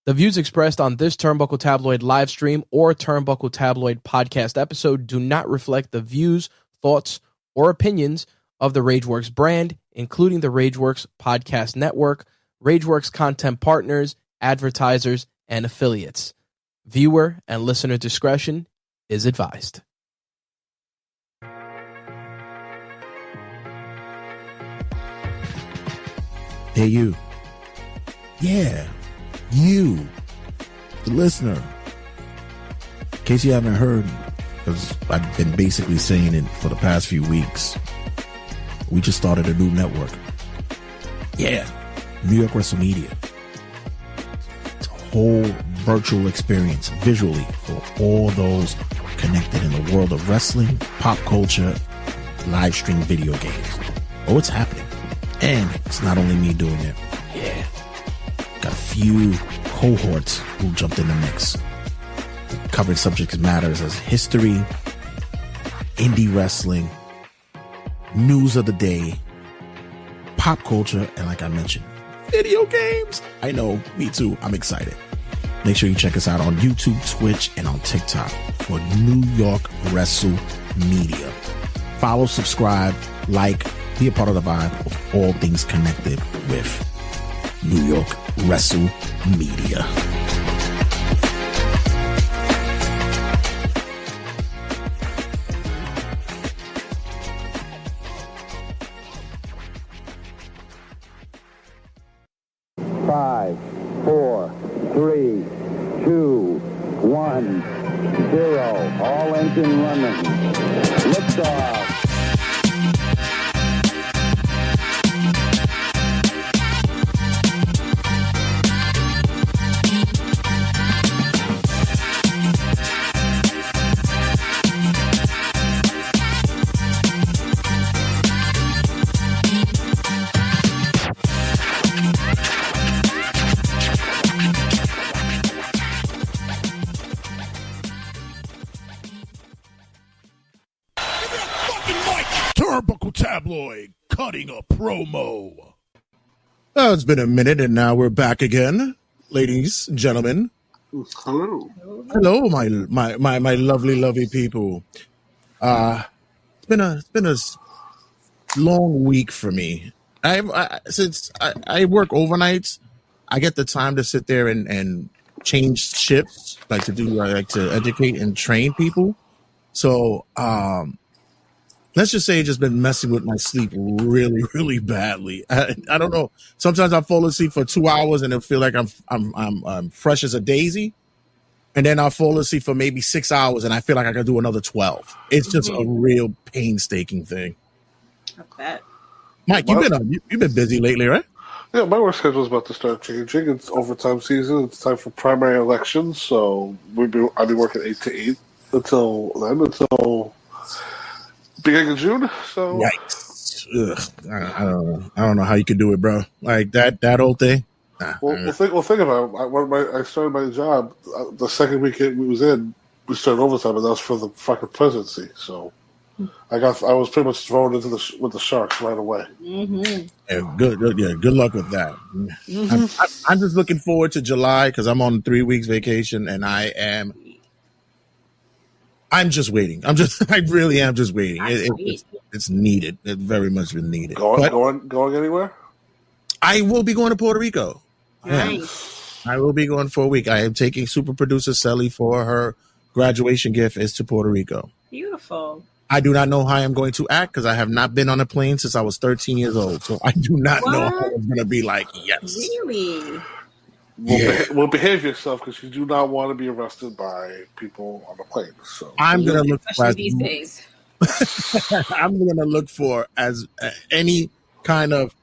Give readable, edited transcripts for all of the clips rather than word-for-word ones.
The views expressed on this Turnbuckle Tabloid live stream or Turnbuckle Tabloid podcast episode do not reflect the views, thoughts, or opinions of the Rageworks brand, including the Rageworks Podcast Network, Rageworks content partners, advertisers, and affiliates. Viewer and listener discretion is advised. Hey, you. Yeah. You, the listener. In case you haven't heard, because I've been basically saying it for the past few weeks, we just started a new network. Yeah, New York Wrestle Media. It's a whole virtual experience visually for all those connected in the world of wrestling, pop culture, live stream video games. Oh, it's happening. And it's not only me doing it. Yeah. Got a few cohorts who jumped in the mix. Covered subject matters as history, indie wrestling, news of the day, pop culture, and like I mentioned, video games. I know, me too. I'm excited. Make sure you check us out on YouTube, Twitch, and on TikTok for New York Wrestle Media. Follow, subscribe, like, be a part of the vibe of all things connected with New York Wrestle Media. Five, 4, 3, 2, 1, 0. All engine running. Liftoff. Turnbuckle Tabloid cutting a promo. It's been a minute and now we're back again, ladies and gentlemen. Hello. Hello, my lovely people. It's been a long week for me. Since I work overnights, I get the time to sit there and change shifts, I like to educate and train people. So, let's just say it's just been messing with my sleep really, really badly. I don't know. Sometimes I fall asleep for 2 hours and I feel like I'm fresh as a daisy. And then I'll fall asleep for maybe 6 hours and I feel like I can do another 12. It's just a real painstaking thing. I bet. Mike, you've been busy lately, right? Yeah, my work schedule is about to start changing. It's overtime season. It's time for primary elections, so I'll be working 8 to 8 until beginning of June. So yikes! Ugh. I don't know how you could do it, bro. Like that whole thing. Think about it. When I started my job, the second week we was in, we started overtime, and that was for the fucking presidency. So I was pretty much thrown with the sharks right away. Mm-hmm. Yeah, good luck with that. Mm-hmm. I'm just looking forward to July because I'm on 3 weeks vacation, and I'm just waiting. I really am just waiting. It's needed. It very much been needed. Going anywhere? I will be going to Puerto Rico. Nice. I will be going for a week. I am taking super producer Sally for her graduation gift is to Puerto Rico. Beautiful. I do not know how I'm going to act because I have not been on a plane since I was 13 years old. So I do not know how it's going to be like. Yes. Really? Well, behave yourself because you do not want to be arrested by people on the plane. So I'm going to look for these days. I'm going to look for as any kind of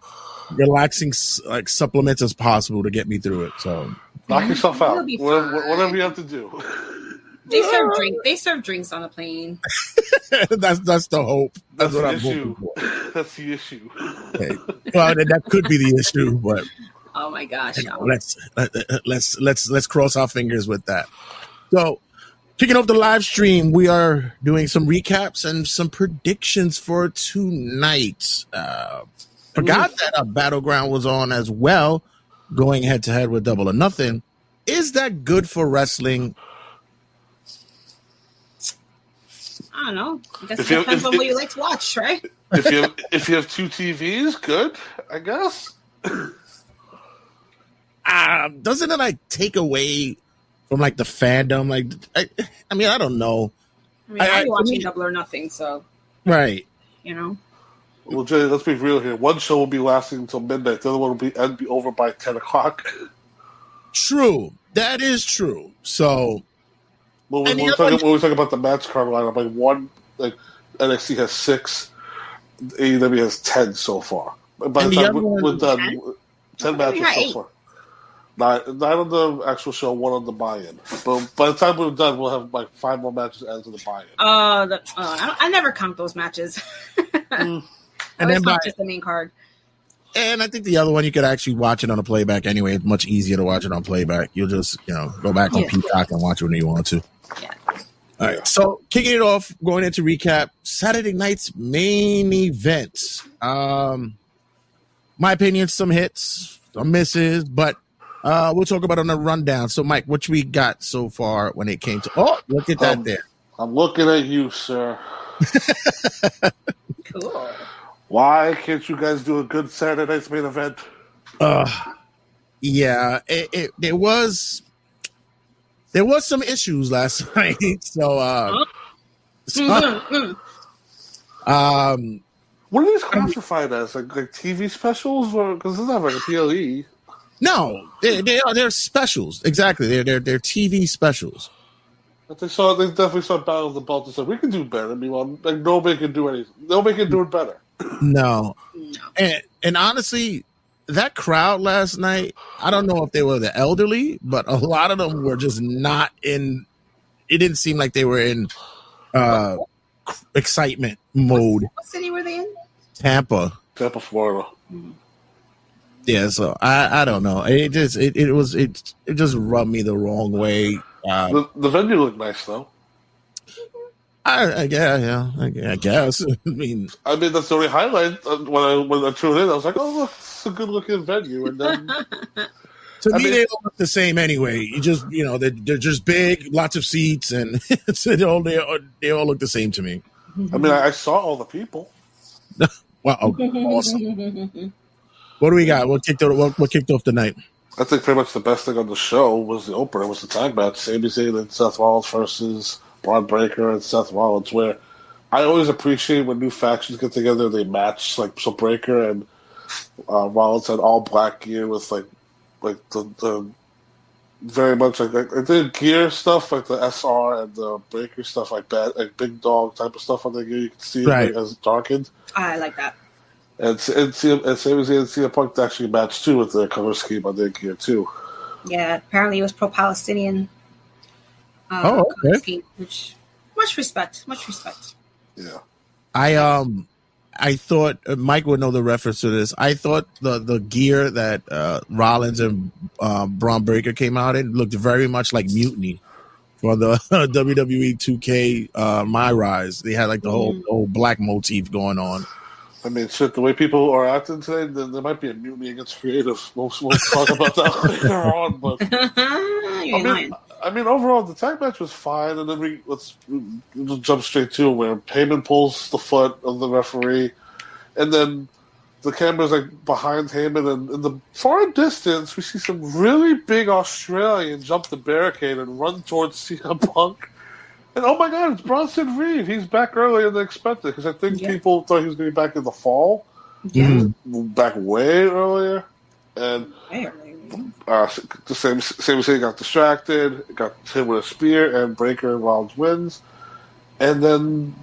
relaxing supplements as possible to get me through it. So knock yourself out. Whatever you have to do. They serve drinks on the plane. That's the hope. That's what I'm hoping for. That's the issue. Okay. Well, that could be the issue, but oh my gosh! Let's cross our fingers with that. So, kicking off the live stream, we are doing some recaps and some predictions for tonight. Forgot that Battleground was on as well, going head to head with Double or Nothing. is that good for wrestling? I don't know. I guess If it you- depends if- on what you like to watch, right? If you have two TVs, good, I guess. Doesn't it like take away from like the fandom? Like, I mean, I don't know. I mean, I'll be watching me- Double or Nothing, so Right. you know. Well, Jay, let's be real here. One show will be lasting until midnight. The other one will be over by 10 o'clock. True. That is true. So When And the we other talk about the match card lineup, like NXT has 6, AEW has 10 so far. By And the the time other one- we're done, 10 I matches had so 8. far. Nine on the actual show, 1 on the buy-in. But by the time we're done, we'll have like 5 more matches added to the buy-in. I never count those matches. and I then always count just the main card. and I think the other one you could actually watch it on a playback anyway. It's much easier to watch it on playback. You'll just go back on Peacock and watch it when you want to. Yeah. All right. So kicking it off, going into recap, Saturday night's main event. My opinion, some hits, some misses, but we'll talk about it on the rundown. So, Mike, what we got so far when it came to? Oh, look at that there. I'm looking at you, sir. Cool. Why can't you guys do a good Saturday night's main event? Yeah, there was some issues last night. So, What are these classified as? Like TV specials? Because it's not like a PLE. no, they're specials. Exactly, they're TV specials. But they definitely saw Battle of the Belt and said, we can do better. Meanwhile, like, nobody can do anything. Nobody can do it better. No, and honestly, that crowd last night, I don't know if they were the elderly, but a lot of them were just not in. It didn't seem like they were in excitement mode. What city were they in? Tampa, Florida. yeah. So I don't know. It just rubbed me the wrong way. The venue looked nice, though. I guess. I mean, that's the only highlight. When I tuned in, I was like, oh, look, it's a good-looking venue. And then to me, they all look the same anyway. You just, they're just big, lots of seats, and they all look the same to me. I saw all the people. Wow, awesome. What do we got? What kicked off the night? I think pretty much the best thing on the show was the opener, was the tag match. Sami Zayn and Seth Rollins versus Braun Breaker and Seth Rollins, where I always appreciate when new factions get together, they match. Like, so Breaker and Rollins had all black gear with like the very much like the gear stuff, like the SR and the Breaker stuff, like big dog type of stuff on the gear. You can see it as darkened. I like that. And Sami Zayn and CM Punk actually matched too with their color scheme on their gear too. Yeah, apparently it was pro-Palestinian. Okay. Color scheme, which much respect. Yeah. I thought Mike would know the reference to this. I thought the gear that Rollins and Braun Breaker came out in looked very much like Mutiny for the WWE 2K My Rise. They had like the whole black motif going on. Shit, the way people are acting today, there might be a mutiny against creative. We'll talk about that later on. But overall, the tag match was fine. And then let's jump straight to where Heyman pulls the foot of the referee, and then the camera's like behind Heyman, and in the far distance, we see some really big Australian jump the barricade and run towards CM Punk. And oh my God, it's Bronson Reed. He's back earlier than expected, because I think people thought he was going to be back in the fall. Yeah. Back way earlier. And the same thing, got distracted, got hit with a spear, and Breaker and Rollins wins. And then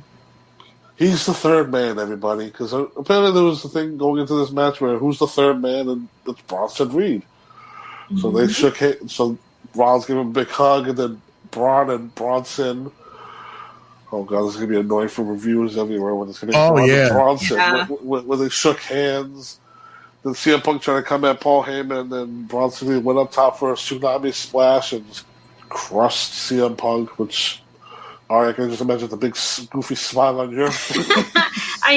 he's the third man, everybody, because apparently there was a thing going into this match where who's the third man, and it's Bronson Reed. So they shook hands. So Rollins gave him a big hug, and then Braun and Bronson. Oh God, this is gonna be annoying for reviewers everywhere when it's gonna be Braun and Bronson when they shook hands. Then CM Punk tried to come at Paul Heyman, and then Bronson went up top for a tsunami splash and just crushed CM Punk. Which, all right, I can just imagine the big goofy smile on your face.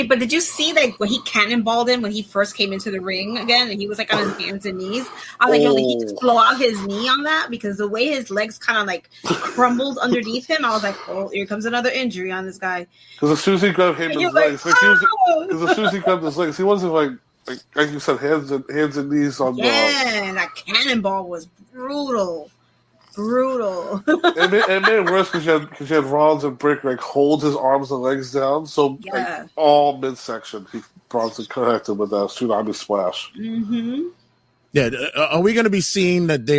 But did you see like when he cannonballed him when he first came into the ring again, and he was like on his hands and knees? I was like, yo, did he just blow out his knee on that? Because the way his legs kind of like crumbled underneath him, I was like, oh, here comes another injury on this guy. Because as soon as he grabbed Heyman's legs, because as soon as he grabbed his legs, he wasn't like you said, hands and knees on the. Yeah, that cannonball was brutal. It made it worse because you had Rollins and Brick like hold his arms and legs down, so like, all midsection Bronson connected with that tsunami splash. Mm-hmm. Yeah, are we going to be seeing that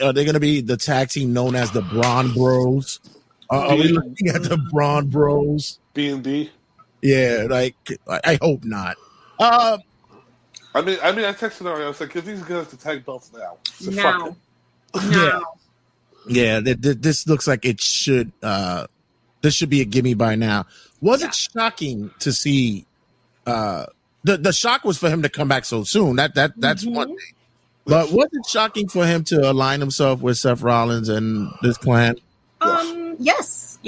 are they going to be the tag team known as the Braun Bros? Are we looking at the Braun Bros? B&B? Yeah, like I hope not. I mean, I texted her. I was like, "Give these guys the tag belts now." No. Yeah, this looks like it should. This should be a gimme by now. Was it shocking to see? The shock was for him to come back so soon. That's one thing. But was it shocking for him to align himself with Seth Rollins and this clan? Yes.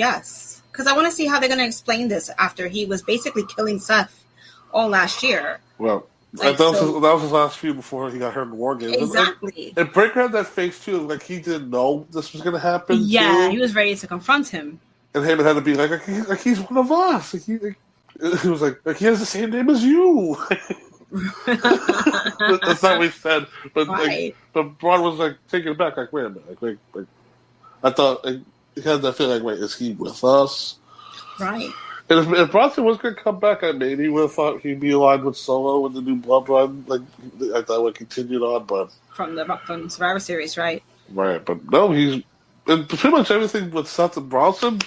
Because I want to see how they're going to explain this after he was basically killing Seth all last year. Well. That was his last feud before he got hurt in War Games. Exactly. And Breaker had that face too, like he didn't know this was going to happen. Yeah, too. he was ready to confront him. And Heyman had to be like he's one of us. He was like he has the same name as you. That's not what he said. But right. but Braun was like taken aback, like wait a minute, like I thought he had that feeling like wait, is he with us? Right. And if Bronson was going to come back, I maybe would have thought he'd be aligned with Solo with the new Blood Run. Like I thought would continue on, but from Survivor Series, right? Right, but no, and pretty much everything with Seth and Bronson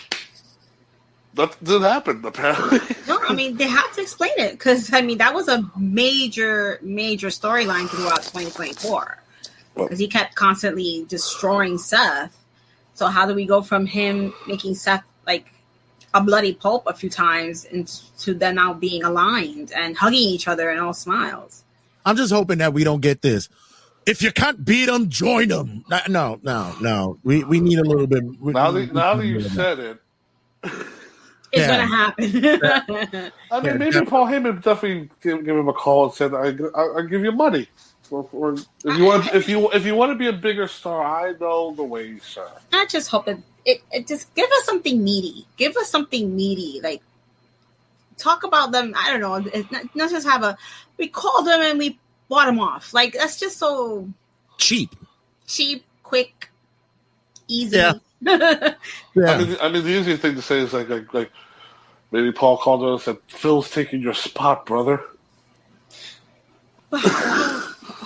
that didn't happen apparently. No, I mean they have to explain it because I mean that was a major storyline throughout 2024 because he kept constantly destroying Seth. So how do we go from him making Seth like a bloody pulp a few times into them now being aligned and hugging each other and all smiles? I'm just hoping that we don't get this. If you can't beat them, join them. No. We need a little bit. Now that you said it, it's gonna happen. I mean, maybe Paul Heyman definitely give him a call and said, "I'll give you money." Or if you want to be a bigger star, I know the way, sir. I just hope it just give us something meaty. Give us something meaty. Like talk about them. I don't know. Not just have we called them and we bought them off. Like that's just so cheap, quick, easy. Yeah. Yeah. I mean, the easiest thing to say is like maybe Paul called her and said, "Phil's taking your spot, brother."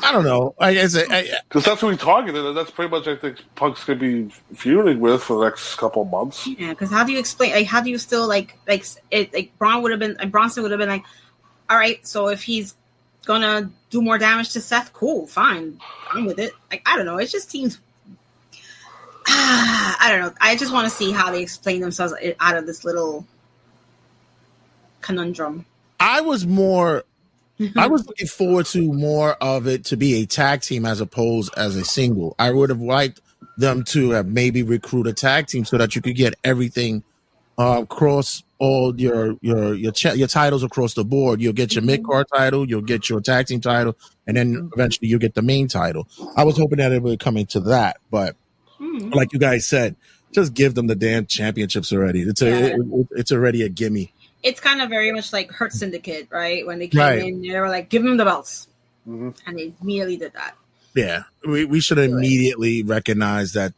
I don't know. Because that's who he targeted, and that's pretty much I think Punk's gonna be feuding with for the next couple of months. Yeah, because how do you explain? Like, how do you still like Bronson would have been like, all right, so if he's gonna do more damage to Seth, cool, fine, I'm with it. Like, I don't know. It just seems. I don't know. I just want to see how they explain themselves out of this little conundrum. I was looking forward to more of it to be a tag team as opposed as a single. I would have liked them to have maybe recruit a tag team so that you could get everything across all your titles across the board. You'll get your mid-card title, you'll get your tag team title, and then eventually you'll get the main title. I was hoping that it would come into that, but like you guys said, just give them the damn championships already. It's already a gimme. It's kind of very much like Hurt Syndicate, right? When they came in, they were like, give them the belts. Mm-hmm. And they immediately did that. Yeah. We should immediately recognize that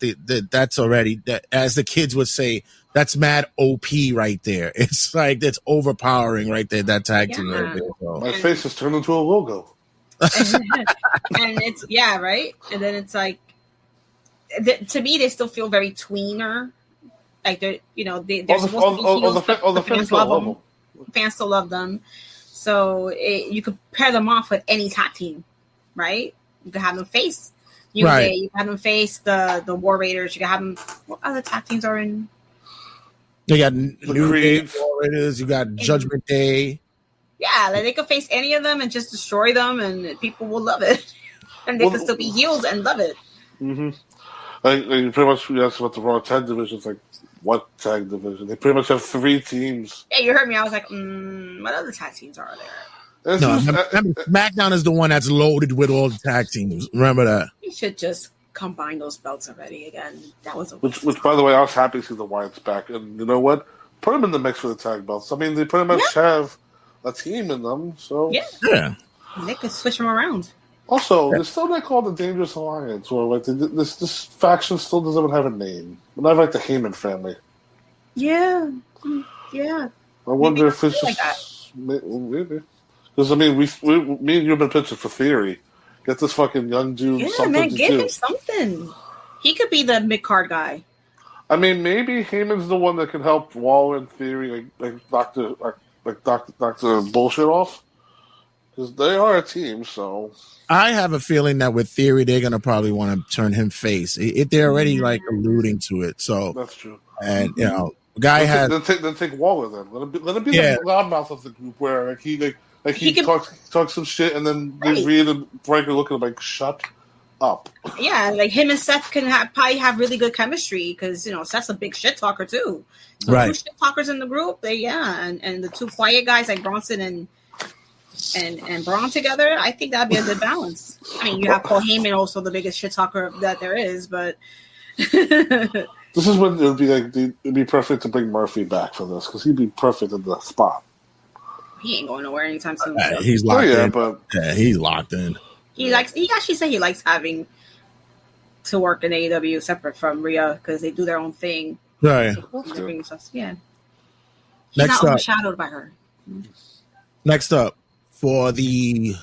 that's already, that, as the kids would say, that's mad OP right there. It's like, that's overpowering right there, that tag team right there. So. My face has turned into a logo. And it's, right? And then it's like, to me, they still feel very tweener. Like they're the fans love them. Fans still love them, so you could pair them off with any tag team, right? You could have them face, you could have them face the War Raiders. You could have them. What other tag teams are in? You got New Day, War Raiders. You got Judgment Day. Yeah, like they could face any of them and just destroy them, and people will love it, and they could still be heels and love it. Mm-hmm. Like pretty much, we asked about the Raw 10 divisions. Like What tag division? They pretty much have 3 teams. Yeah, you heard me. I was like, what other tag teams are there? SmackDown is the one that's loaded with all the tag teams. Remember that? You should just combine those belts already again. That was which, by the way, I was happy to see the Wyatts back. And you know what? Put them in the mix for the tag belts. I mean, they pretty much have a team in them. So yeah. They could switch them around. Also, they're still not called the Dangerous Alliance, or like this faction still doesn't have a name. Not like the Heyman family. Yeah. I wonder if it's just maybe because I mean, me and you have been pitching for Theory. Get this fucking young dude. Yeah, man, give him something. He could be the mid card guy. I mean, maybe Heyman's the one that can help Waller in Theory, like Doctor Bullshit off. Because they are a team, so I have a feeling that with Theory, they're gonna probably want to turn him face. They're already like alluding to it. So that's true. And you know, guy has then take Waller then. Let him be the loudmouth of the group where he talks some shit and then they read and Breaker looking like shut up. Yeah, like him and Seth can probably have really good chemistry because you know Seth's a big shit talker too. So 2 shit talkers in the group, and the 2 quiet guys like Bronson and Braun together, I think that'd be a good balance. I mean, you have Paul Heyman, also the biggest shit talker that there is, but this is when it'd be perfect to bring Murphy back for this because he'd be perfect in the spot. He ain't going nowhere anytime soon. He's locked in. He's locked in. He actually said he likes having to work in AEW separate from Rhea because they do their own thing. Right. Yeah. He's Next not overshadowed by her. Next up, for the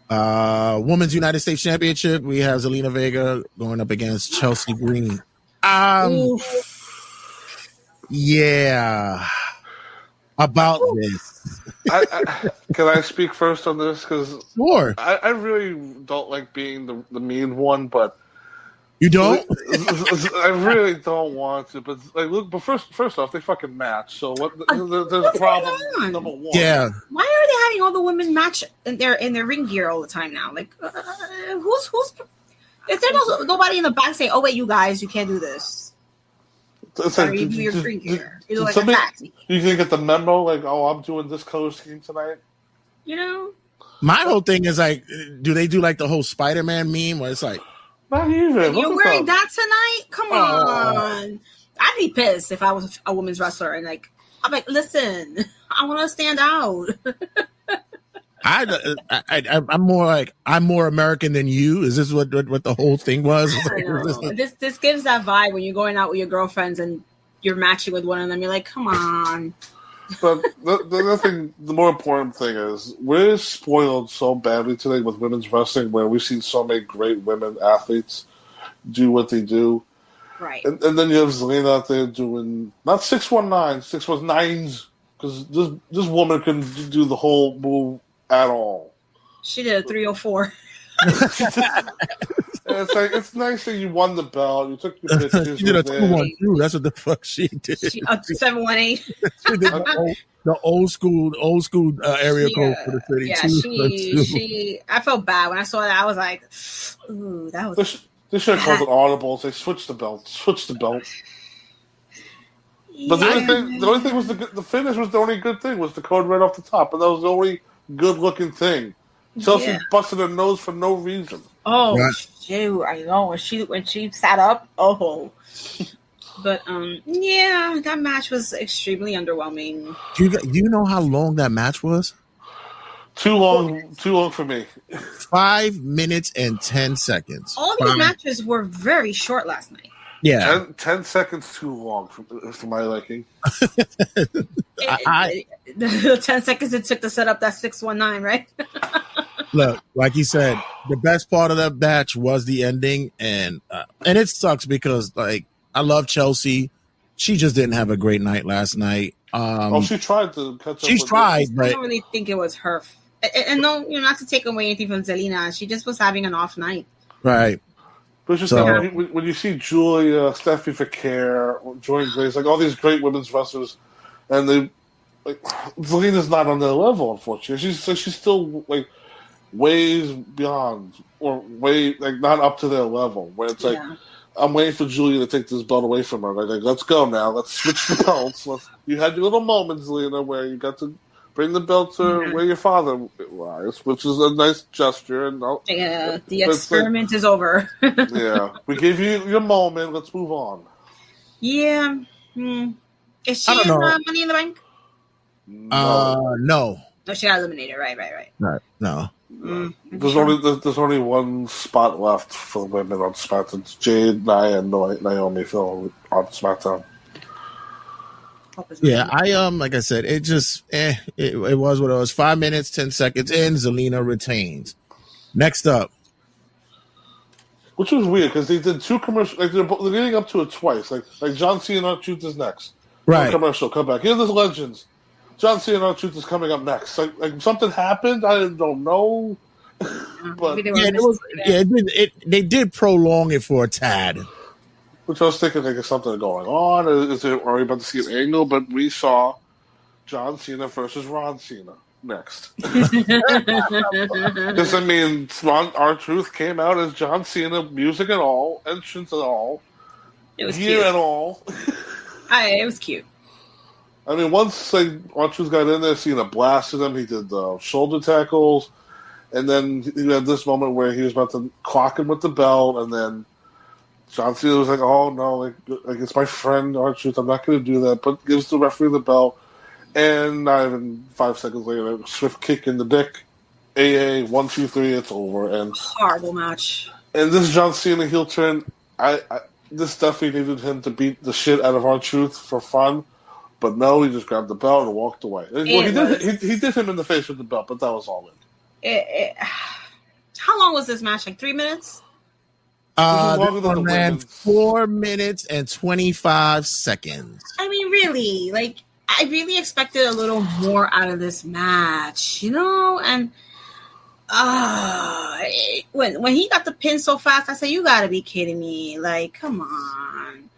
Women's United States Championship, we have Zelina Vega going up against Chelsea Green. Yeah. About this. Can I speak first on this? Because sure. I really don't like being the mean one, but you don't? I really don't want to. But like, look, but first off, they fucking match. So what? There's a problem. Number one. Yeah. Why are they having all the women match in their ring gear all the time now? Like, who's? Is there nobody in the back saying, "Oh wait, you guys, you can't do this"? Sorry, you do your ring gear. You look like a taxi. You can get the memo, like, "Oh, I'm doing this color scheme tonight." You know. My whole thing is like, do they do like the whole Spider-Man meme where it's like? Not even. You're wearing that tonight? Come on. I'd be pissed if I was a women's wrestler and like I'm like, listen, I want to stand out. I'm more like I'm more American than you. Is this what the whole thing was? This gives that vibe when you're going out with your girlfriends and you're matching with one of them. You're like, come on. But the more important thing is we're spoiled so badly today with women's wrestling, where we've seen so many great women athletes do what they do. Right. And then you have Zelina out there doing not 619s, 619s, because this woman can do the whole move at all. She did a 304. It's like it's nice that you won the belt. You took your pictures. She did a 212. That's what the fuck she did. 718. She did the old school area code for the 32. She. I felt bad when I saw that. I was like, ooh, that was. They should have called it audibles. They switched the belt. But the only thing was the finish was the only good thing was the code right off the top, and that was the only good looking thing. Chelsea busted her nose for no reason. Oh, shoot! I know when she sat up. Oh, but that match was extremely underwhelming. Do you know how long that match was? Too long for me. 5 minutes and 10 seconons. All these matches were very short last night. Yeah, 10 seconds too long for my liking. The 10 seconds it took to set up that 619, right? Look, like you said, the best part of that match was the ending, and it sucks because like I love Chelsea. She just didn't have a great night last night. She tried to catch up. She tried, but I don't really think it was her. And no, not to take away anything from Zelina. She just was having an off night. Right. But it's just like when you see Julia, Steffi Faker, Jordan Grace, like all these great women's wrestlers, and they like Zelina's not on their level, unfortunately. She's still like ways beyond or way like not up to their level. Where it's like I'm waiting for Julia to take this belt away from her. Like, let's go now. Let's switch the belts. You had your little moments, Lena, where you got to bring the belt to where your father lies, which is a nice gesture. And the experiment is over. Yeah, we gave you your moment. Let's move on. Yeah. Is she in Money in the Bank? No. No, she got eliminated. Right. No. There's only one spot left for the women on SmackDown. It's Jade, Nia, and Naomi Phil on SmackDown. Yeah, like I said, it just it was what it was. 5 minutes, 10 seconds in, Zelina retains. Next up, which was weird because they did 2 commercials. Like they're leading up to it twice. Like John Cena R-Truth is next. Right? Commercial, come back. Here's the Legends. John Cena R-Truth is coming up next. Like something happened. I don't know. But they did prolong it for a tad. Which I was thinking, like, is something going on? Are we about to see an angle? But we saw John Cena versus Ron Cena next. Because, I mean, R-Truth came out as John Cena, music and all, entrance and all, it was gear cute. and all. It was cute. I mean, once R-Truth got in there, Cena blasted him. He did shoulder tackles. And then he had this moment where he was about to clock him with the belt, and then John Cena was like, "Oh no, like it's my friend R-Truth. I'm not going to do that." But gives the referee the belt, and not even 5 seconds later, a swift kick in the dick. AA 1, 2, 3. It's over. And horrible match. And this John Cena heel turn, this definitely needed him to beat the shit out of R-Truth for fun, but no, he just grabbed the belt and walked away. Well, he did him in the face with the belt, but that was all it. How long was this match? Like 3 minutes? Ran 4 minutes and 25 seconds. I mean, really, like I really expected a little more out of this match, you know. And when he got the pin so fast, I said, "You got to be kidding me! Like, come on."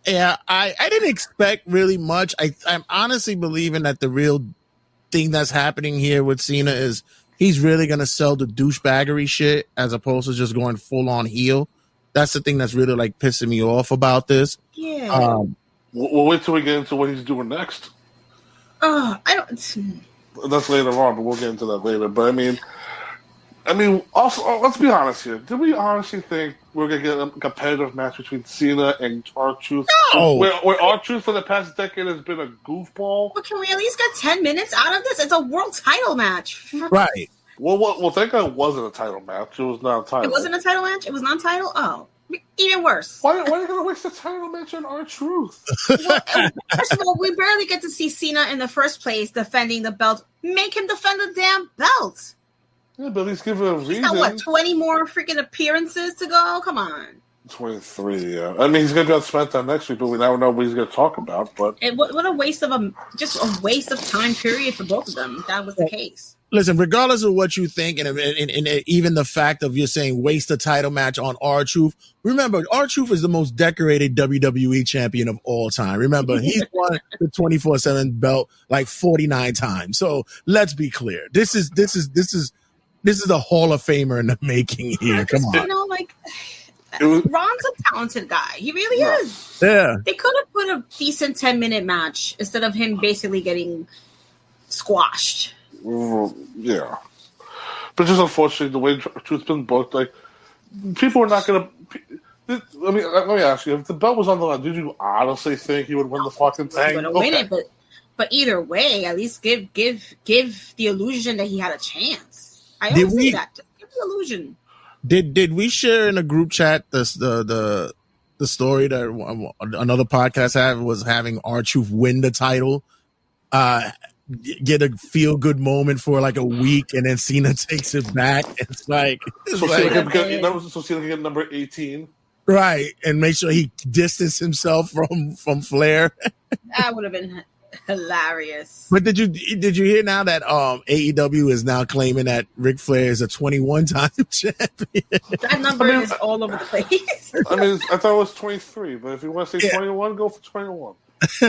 Yeah, I didn't expect really much. I'm honestly believing that the real thing that's happening here with Cena is he's really going to sell the douchebaggery shit as opposed to just going full on heel. That's the thing that's really like pissing me off about this. Yeah. We'll wait till we get into what he's doing next. That's later on, but we'll get into that later. But I mean, also, let's be honest here. Did we honestly think we're going to get a competitive match between Cena and R-Truth? No. Where R-Truth for the past decade has been a goofball? Well, can we at least get 10 minutes out of this? It's a world title match. Right. Well, thank God it wasn't a title match. It was not a title. It wasn't a title match? It was non-title? Oh, even worse. Why are you going to waste a title match on R-Truth? Well, first of all, we barely get to see Cena in the first place defending the belt. Make him defend the damn belt. Yeah, but at least give it a reason. He's got, 20 more freaking appearances to go? Come on. 23, yeah. I mean, he's going to be on SmackDown next week, but we never know what he's going to talk about. But what a waste of a waste of time period for both of them, if that was the case. Listen, regardless of what you think, and even the fact of you're saying waste a title match on R-Truth, remember, R-Truth is the most decorated WWE champion of all time. Remember, he's won the 24/7 belt like 49 times. So let's be clear. This is a Hall of Famer in the making here. Come on. You know, like, Ron's a talented guy. He really is. Yeah. They could have put a decent 10-minute match instead of him basically getting squashed. Yeah. But just unfortunately, the way Truth's been booked, like, people are not going to... Let me ask you, if the belt was on the line, did you honestly think he would win the fucking thing? He would have win it, but either way, at least give the illusion that he had a chance. I always say that. Give the illusion. Did we share in a group chat the story that another podcast had was having R-Truth win the title, get a feel good moment for like a week, and then Cena takes it back? It's like Cena can get number 18, right, and make sure he distanced himself from Flair. That would have been hilarious. But did you hear now that AEW is now claiming that Ric Flair is a 21-time champion? That number is all over the place. I mean, I thought it was 23, but if you want to say 21, go for 21.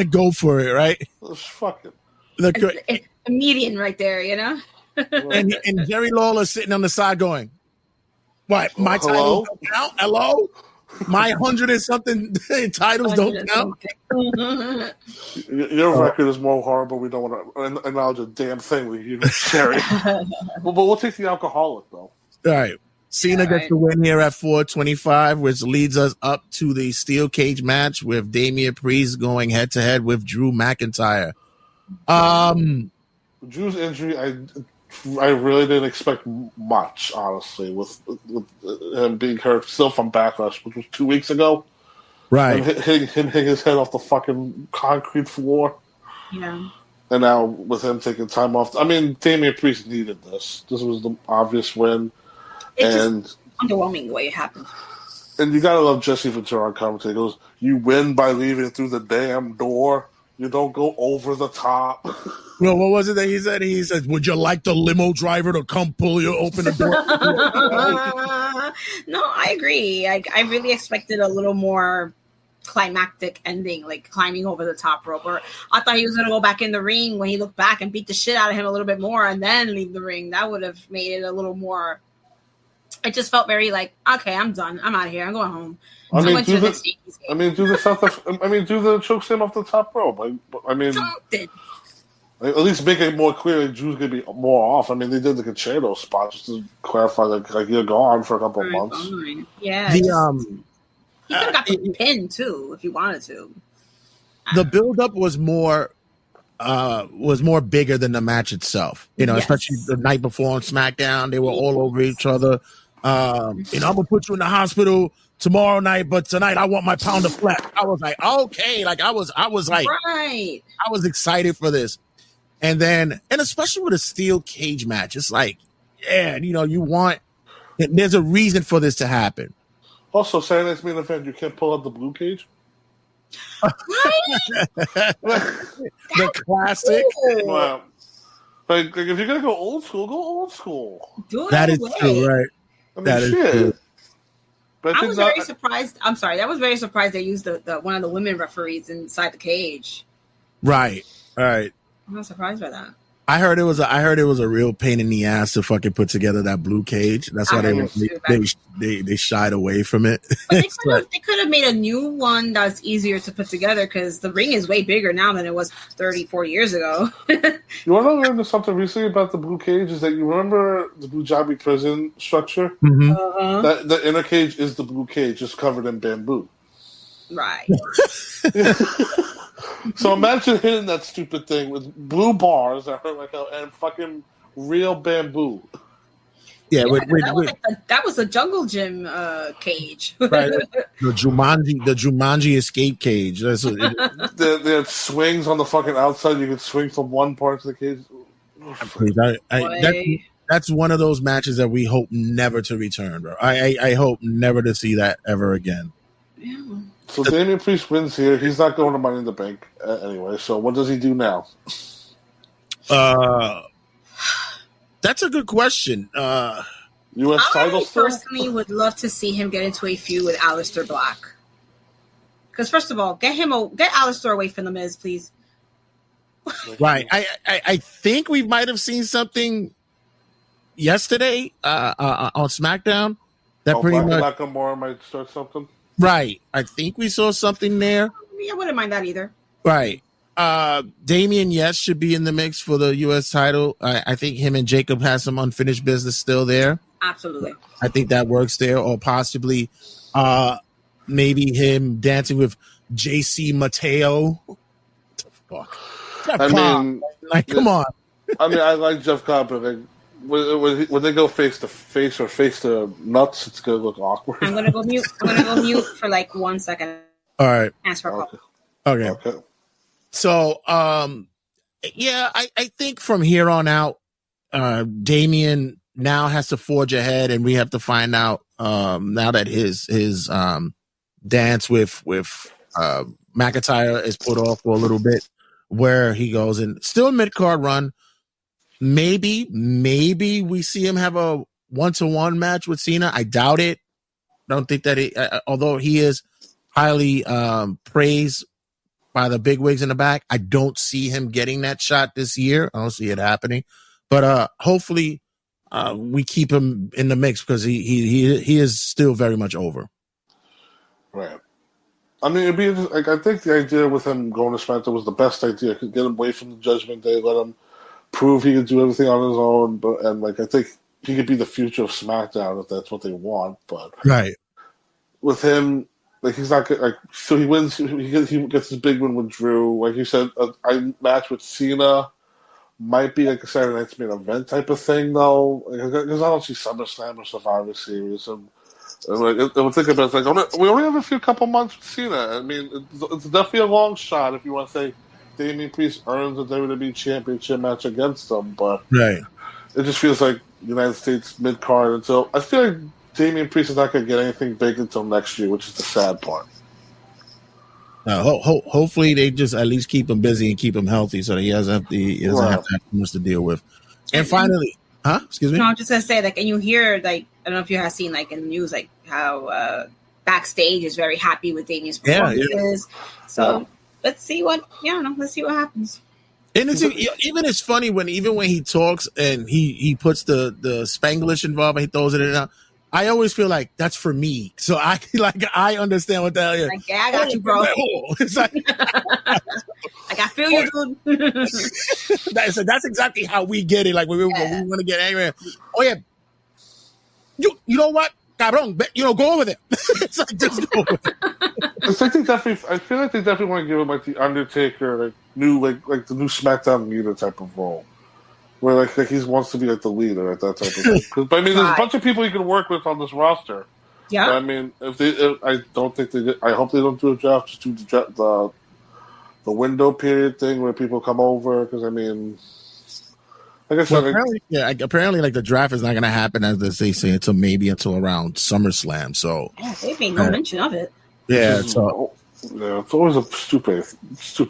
Go for it, right? Just fuck it. It's a median right there, you know? and Jerry Lawler sitting on the side going, "What? My title don't count? Hello?" My 100 and something titles don't count. Your record is more horrible. We don't want to acknowledge a damn thing with you, Sherry. But we'll take the alcoholic, though. All right. Cena gets the win here at 425, which leads us up to the steel cage match with Damian Priest going head-to-head with Drew McIntyre. Drew's injury, I really didn't expect much, honestly, with him being hurt still from Backlash, which was 2 weeks ago. Right. Him hitting his head off the fucking concrete floor. Yeah. And now with him taking time off. I mean, Damian Priest needed this. This was the obvious win. It's just underwhelming the way it happened. And you gotta love Jesse Ventura on commentary. He goes, you win by leaving through the damn door. You don't go over the top. Well, what was it that he said? He said, would you like the limo driver to come pull you open the door? No, I agree. I really expected a little more climactic ending, like climbing over the top rope. Or I thought he was going to go back in the ring when he looked back and beat the shit out of him a little bit more and then leave the ring. That would have made it a little more... It just felt very like, okay, I'm done. I'm out of here. I'm going home. Do the choke slam off the top rope. Something. At least make it more clear that Drew's going to be more off. I mean, they did the concerto spot just to clarify that like you're gone for a couple of months. Yeah. He could have got the pin too if he wanted to. The build-up was more bigger than the match itself. You know, especially the night before on SmackDown, they were all over each other. I'm gonna put you in the hospital tomorrow night, but tonight I want my pound of flesh. I was like, okay, like I was like, right. I was excited for this, and especially with a steel cage match, it's like, yeah, you want. There's a reason for this to happen. Also, Saturday night's main event, you can't pull out the blue cage. The classic. Well, like if you're gonna go old school, go old school. That is true, right? I mean, shit. But I was very surprised. I'm sorry, I was very surprised they used the one of the women referees inside the cage. Right. I'm not surprised by that. I heard it was a real pain in the ass to fucking put together that blue cage. That's why they shied away from it. But they could have made a new one that's easier to put together because the ring is way bigger now than it was 34 years ago. You want to learn something recently about the blue cage? Is that you remember the Punjabi prison structure? Mm-hmm. That the inner cage is the blue cage, just covered in bamboo. Right. So imagine hitting that stupid thing with blue bars that hurt like hell and fucking real bamboo. Yeah, that was the jungle gym cage. Right. The Jumanji escape cage. That's what they had swings on the fucking outside. You could swing from one part to the cage. That's one of those matches that we hope never to return, bro. I hope never to see that ever again. Yeah. So Damian Priest wins here. He's not going to Money in the Bank anyway. So what does he do now? That's a good question. U.S. title still? I personally would love to see him get into a feud with Aleister Black. Because first of all, get Aleister away from the Miz, please. Right. I think we might have seen something yesterday on SmackDown that pretty much Nakamura might start something. Right. I think we saw something there. I wouldn't mind that either. Right. Damian, yes, should be in the mix for the U.S. title. I think him and Jacob has some unfinished business still there. Absolutely. I think that works there. Or possibly maybe him dancing with JC Mateo. What the fuck? Come on. I mean, I like Jeff Cobb, but when they go face to face or face to nuts, it's going to look awkward. I'm going to go mute. For like 1 second. All right. Ask for a call. Okay. So, yeah, I think from here on out, Damian now has to forge ahead, and we have to find out now that his dance with McIntyre is put off for a little bit, where he goes. And still mid-card run. Maybe we see him have a 1-to-1 match with Cena. I doubt it. Don't think that although he is highly praised by the bigwigs in the back, I don't see him getting that shot this year. I don't see it happening. But hopefully we keep him in the mix because he is still very much over. Right. I mean, it'd be like I think the idea with him going to SmackDown was the best idea. Could get him away from the Judgment Day, let him prove he could do everything on his own. And like I think he could be the future of SmackDown if that's what they want. But Right. with him, like he's not like so he wins. He gets his big win with Drew. Like you said, a match with Cena might be like a Saturday Night's Main Event type of thing, though, because I don't see SummerSlam or Survivor Series. And like, I think about it, like we only have a couple months with Cena. I mean, it's definitely a long shot if you want to say Damian Priest earns a WWE Championship match against them, but Right. it just feels like United States mid card until I feel like Damian Priest is not going to get anything big until next year, which is the sad part. Hopefully they just at least keep him busy and keep him healthy so that he doesn't have too much to deal with. And finally, excuse me? No, I'm just gonna say, like, and you hear, like, I don't know if you have seen, like, in the news, like, how backstage is very happy with Damian's performances. Yeah. So let's see what happens. And it's funny when he talks and he puts the Spanglish involved and he throws it in and out. I always feel like that's for me. So I understand what the hell you're like. Yeah, I got you, bro. It's like, I feel you, dude. That's exactly how we get it. Like when we want to get angry. Oh yeah, you know what, cabrón? Go over there. It's like just go over there. I feel like they definitely want to give him like the Undertaker, like the new SmackDown leader type of role. Where like he wants to be like the leader at that type of thing. But I mean, there's a bunch of people you can work with on this roster. Yeah. But, I mean, I don't think they did. I hope they don't do a draft. Just do the window period thing where people come over. Because I mean, like I said, apparently, like the draft is not going to happen as they say until around SummerSlam. So they've made no mention of it. Yeah. It's always a stupid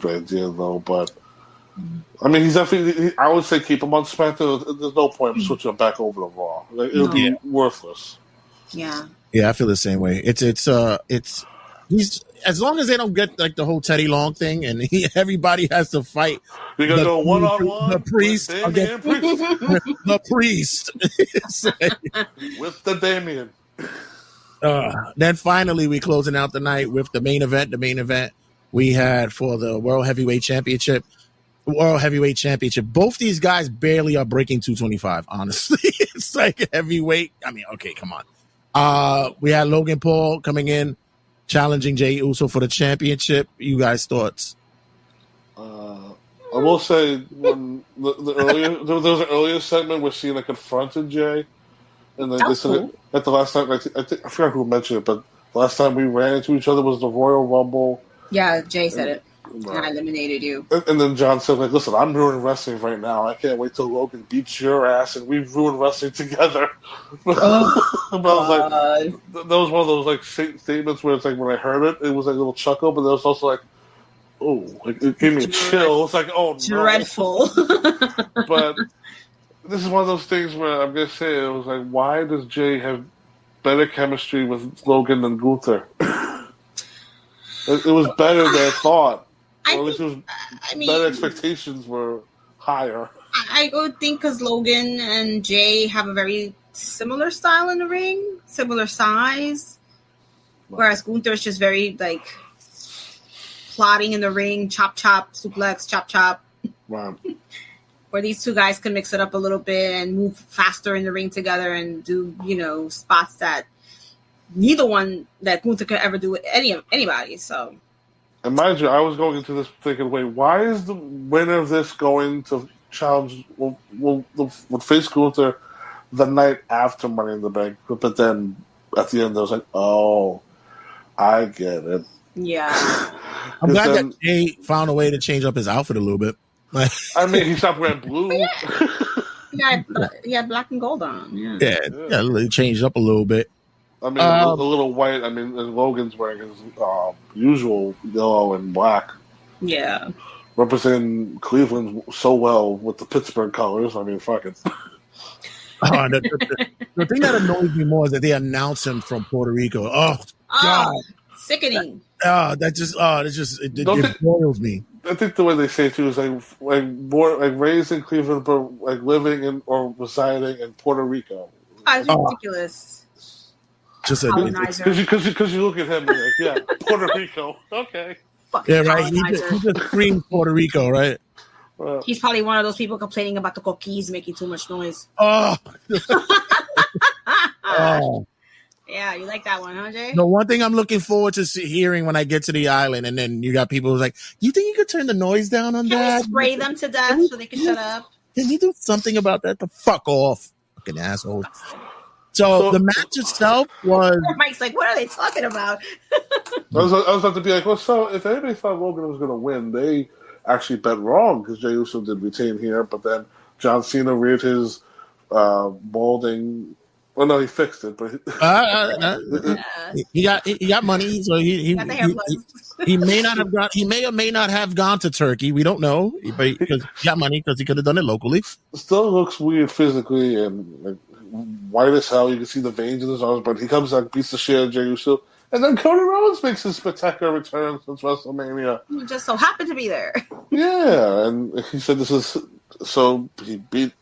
idea though, but. I mean, he's definitely. I would say keep him on SmackDown. There's no point in switching him back over to Raw. It'll be worthless. Yeah. Yeah, I feel the same way. It's he's as long as they don't get like the whole Teddy Long thing and everybody has to fight. You're gonna go 1-on-1. The priest against the priest with the Damien. Then finally, we closing out the night with the main event. The main event we had for the World Heavyweight Championship. Both these guys barely are breaking 225, honestly. It's like heavyweight. I mean, okay, come on. We had Logan Paul coming in, challenging Jey Uso for the championship. You guys' thoughts? I will say when there was an earlier segment where Cena confronted Jey, and then they said at the last time. I forgot who mentioned it, but the last time we ran into each other was the Royal Rumble. Yeah, Jey said it. I eliminated you. And then John said, like, listen, I'm ruining wrestling right now. I can't wait till Logan beats your ass and we ruin wrestling together. But I was like, that was one of those like statements where it's like when I heard it, it was like a little chuckle, but there was also like, oh, like, it gave me a chill. It's like, oh, dreadful. But this is one of those things where I'm going to say, it was like, why does Jey have better chemistry with Logan than Gunther? It was better than I thought. Better expectations were higher. I would think because Logan and Jey have a very similar style in the ring, similar size, whereas Gunther is just very like plotting in the ring, chop, suplex, chop. Wow. Where these two guys can mix it up a little bit and move faster in the ring together and do, spots that neither one that Gunther could ever do with anybody. So. And mind you, I was going into this thinking, wait, why is the winner of this going to challenge, will face Gunther the night after Money in the Bank? But then at the end, I was like, oh, I get it. Yeah. I'm glad that Jey found a way to change up his outfit a little bit. I mean, he stopped wearing blue. He had black and gold on. Yeah, he changed up a little bit. I mean, a little white. I mean, Logan's wearing his usual yellow and black. Yeah. Representing Cleveland so well with the Pittsburgh colors. I mean, fuck it. The thing that annoys me more is that they announce him from Puerto Rico. Oh, God. Sickening. It boils me. I think the way they say it too is like more like raised in Cleveland, but like living in or residing in Puerto Rico. It's ridiculous. Just a, colonizer. Because you look at him and you're like, yeah, Puerto Rico. Okay. Fucking yeah, right. colonizer. He just screamed Puerto Rico, right? He's probably one of those people complaining about the coquis making too much noise. Oh. Oh. Yeah, you like that one, huh, Jay? The one thing I'm looking forward to hearing when I get to the island, and then you got people who's like, "You think you could turn the noise down on Can that? we spray them to death so they can shut up? Can you do something about that? The fuck off, fucking assholes." So the match itself was. Mike's like, "What are they talking about?" I was about to be like, well, so if anybody thought Logan was going to win, they actually bet wrong because Jey Uso did retain here, but then John Cena reared his balding. Well, no, he fixed it, but he got money, so he may not have gone. He may or may not have gone to Turkey. We don't know, but because he got money because he could have done it locally. Still looks weird physically and like white as hell. You can see the veins in his arms, but he comes out, beats the shit out of Jey Uso, and then Cody Rhodes makes his spectacular return since WrestleMania. He just so happened to be there. Yeah, and he said this is so he beat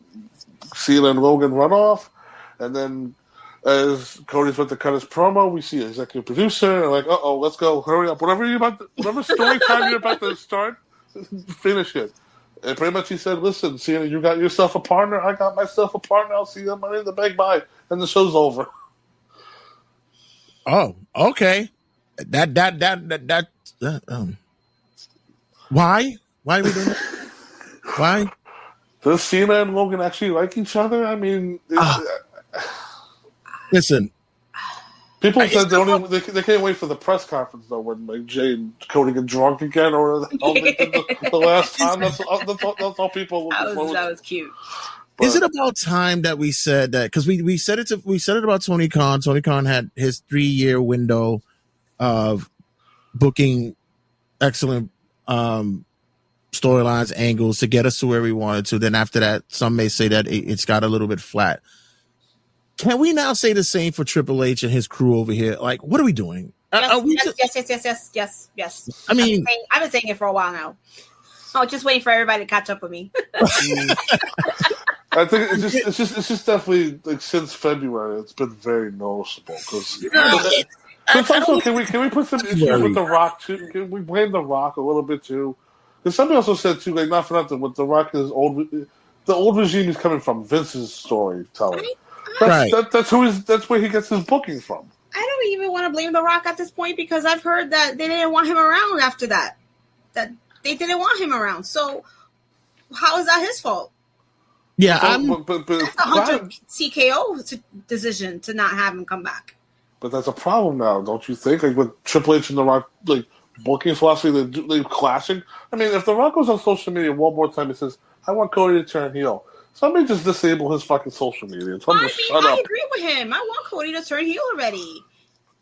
Cena and Logan run off. And then, as Cody's about to cut his promo, we see an executive producer. And like, let's go, hurry up! Whatever story time you're about to start, finish it. And pretty much he said, "Listen, Cena, you got yourself a partner. I got myself a partner. I'll see you on Money in the Bank. Bye." And the show's over. Oh, okay. Why? Why are we doing that? Why? Does Cena and Logan actually like each other? I mean. Listen, people said they can't wait for the press conference though when like Jay and Cody get drunk again or the last time. That's all people. That was cute. But, is it about time that we said that? Because we said it about Tony Khan. Tony Khan had his 3-year window of booking excellent storylines, angles to get us to where we wanted to. Then after that, some may say that it's got a little bit flat. Can we now say the same for Triple H and his crew over here? Like, what are we doing? Yes. I mean, I've been saying it for a while now. Oh, just waiting for everybody to catch up with me. I think it's just definitely like since February, it's been very noticeable. Because also, can we put some issues with The Rock too? Can we blame The Rock a little bit too? Because somebody also said too, like not for nothing, with The Rock is the old regime is coming from Vince's storytelling. That's where he gets his booking from. I don't even want to blame The Rock at this point because I've heard that they didn't want him around after that. That they didn't want him around. So how is that his fault? Yeah, but that's a Hunter TKO decision to not have him come back. But that's a problem now, don't you think? Like with Triple H and The Rock, like booking philosophy, they're clashing. I mean, if The Rock goes on social media one more time and says, "I want Cody to turn heel," somebody just disable his fucking social media. I agree with him. I want Cody to turn heel already.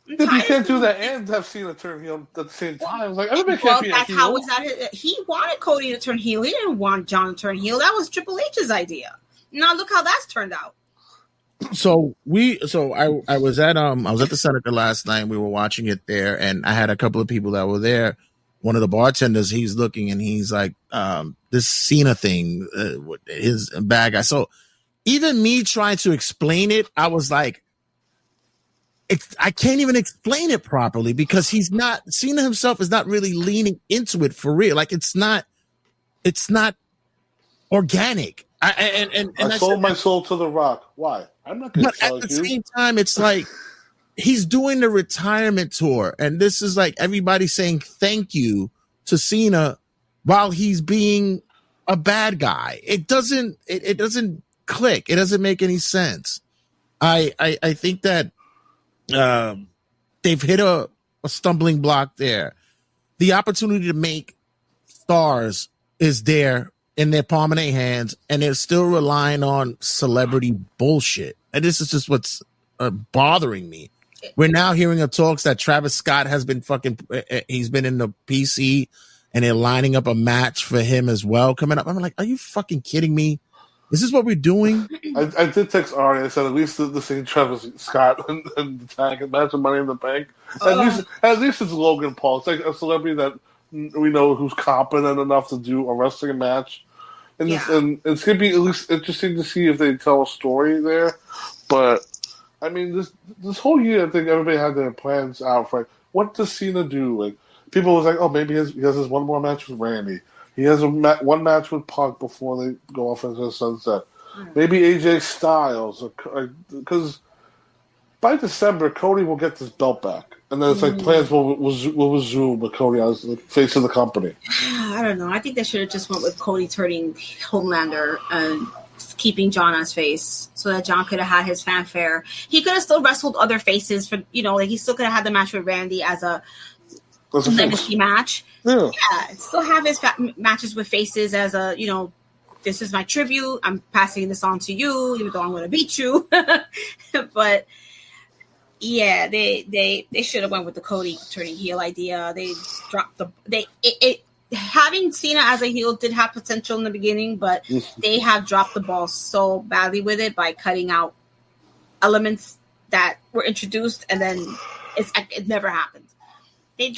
If you can't do that and have Cena turn heel at the same time, it's like everybody can't be a heel. How was that? He wanted Cody to turn heel. He didn't want John to turn heel. That was Triple H's idea. Now look how that's turned out. So I was at the Seneca last night. We were watching it there, and I had a couple of people that were there. One of the bartenders, he's looking and he's like, this Cena thing, his bad guy. So even me trying to explain it, I was like, I can't even explain it properly because Cena himself is not really leaning into it for real. Like it's not organic. I sold my soul to The Rock. Why? I'm not going to tell you. But at the same time, it's like he's doing the retirement tour, and this is like everybody saying thank you to Cena while he's being a bad guy. It doesn't click. It doesn't make any sense. I think that they've hit a stumbling block there. The opportunity to make stars is there in their palm of their hands, and they're still relying on celebrity bullshit. And this is just what's bothering me. We're now hearing of talks that Travis Scott has been he's been in the PC, and they're lining up a match for him as well coming up. I'm like, are you fucking kidding me? Is this what we're doing? I did text Ari. I said at least the same Travis Scott and the tag match of Money in the Bank. At least it's Logan Paul. It's like a celebrity that we know who's competent enough to do a wrestling match. And it's going to be at least interesting to see if they tell a story there. But I mean, this whole year, I think everybody had their plans out for, like, what does Cena do? Like, people was like, oh, maybe he has this one more match with Randy. He has one match with Punk before they go off into the sunset. Maybe AJ Styles, because by December, Cody will get this belt back. And then it's like plans will resume with Cody as the face of the company. I don't know. I think they should have just went with Cody turning Homelander and keeping John as face so that John could have had his fanfare. He could have still wrestled other faces for, like he still could have had the match with Randy as a legacy match. Yeah, still have his matches with faces as a, this is my tribute. I'm passing this on to you, even though I'm going to beat you. But yeah, they should have went with the Cody turning heel idea. They dropped having Cena as a heel did have potential in the beginning, but they have dropped the ball so badly with it by cutting out elements that were introduced, and then it never happened.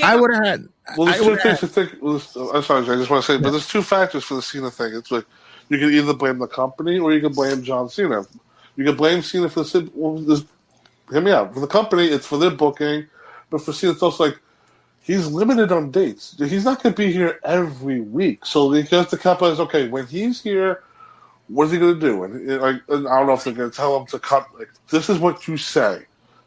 I would have had. Well, there's two things to think. I'm sorry, I just want to say, but there's two factors for the Cena thing. It's like you can either blame the company or you can blame John Cena. You can blame Cena for hear me out. For the company, it's for their booking, but for Cena, it's also like he's limited on dates. He's not going to be here every week, so he has to capitalize. Okay, when he's here, what is he going to do? And I don't know if they're going to tell him to cut. Like, this is what you say.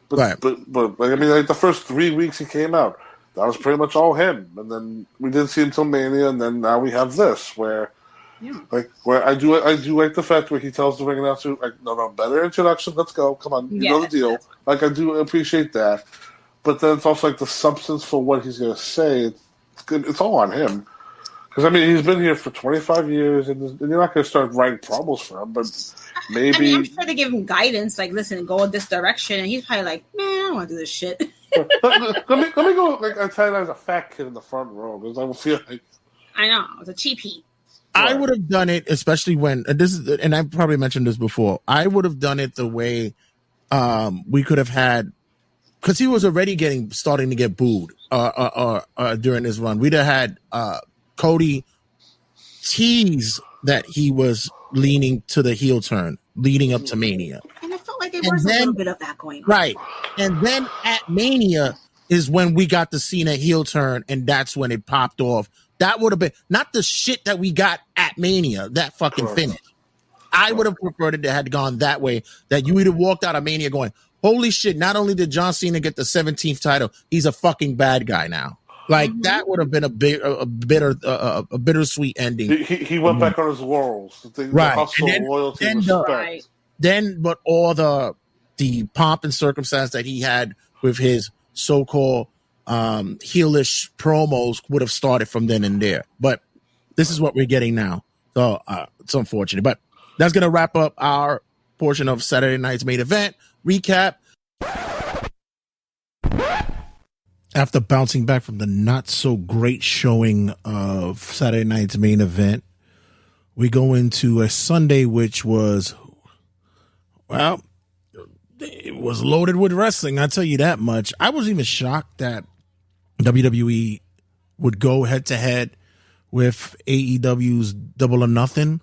But, right. but like, I mean, like the first 3 weeks he came out, that was pretty much all him. And then we didn't see him till Mania, and then now we have this where I do like the fact where he tells the ring announcer, like, no, better introduction, let's go, come on, you know the deal. Like, I do appreciate that. But then it's also like the substance for what he's going to say. It's good. It's all on him. Because, I mean, he's been here for 25 years, and you're not going to start writing promos for him, but maybe... I mean, I'm sure they give him guidance, like, listen, go in this direction, and he's probably like, man, I don't want to do this shit. let me go, like, I tell you as a fat kid in the front row, because I will feel like... I know, it's a cheap heat. I would have done it, especially when, and I probably mentioned this before, I would have done it the way we could have had, because he was already starting to get booed during his run. We'd have had Cody tease that he was leaning to the heel turn, leading up to Mania. And I felt like there was a little bit of that going on. Right. And then at Mania is when we got the Cena heel turn, and that's when it popped off. That would have been not the shit that we got at Mania, that fucking finish. I would have preferred it to had gone that way, that you would have walked out of Mania going, holy shit, not only did John Cena get the 17th title, he's a fucking bad guy now. Like, that would have been a bittersweet ending. He went back on his laurels. The hustle, loyalty, respect. But all the pomp and circumstance that he had with his so-called heelish promos would have started from then and there. But this is what we're getting now. So it's unfortunate. But that's going to wrap up our portion of Saturday night's main event recap. After bouncing back from the not so great showing of Saturday night's main event, we go into a Sunday, which was, well, it was loaded with wrestling. I'll tell you that much. I was even shocked that WWE would go head to head with AEW's Double or Nothing.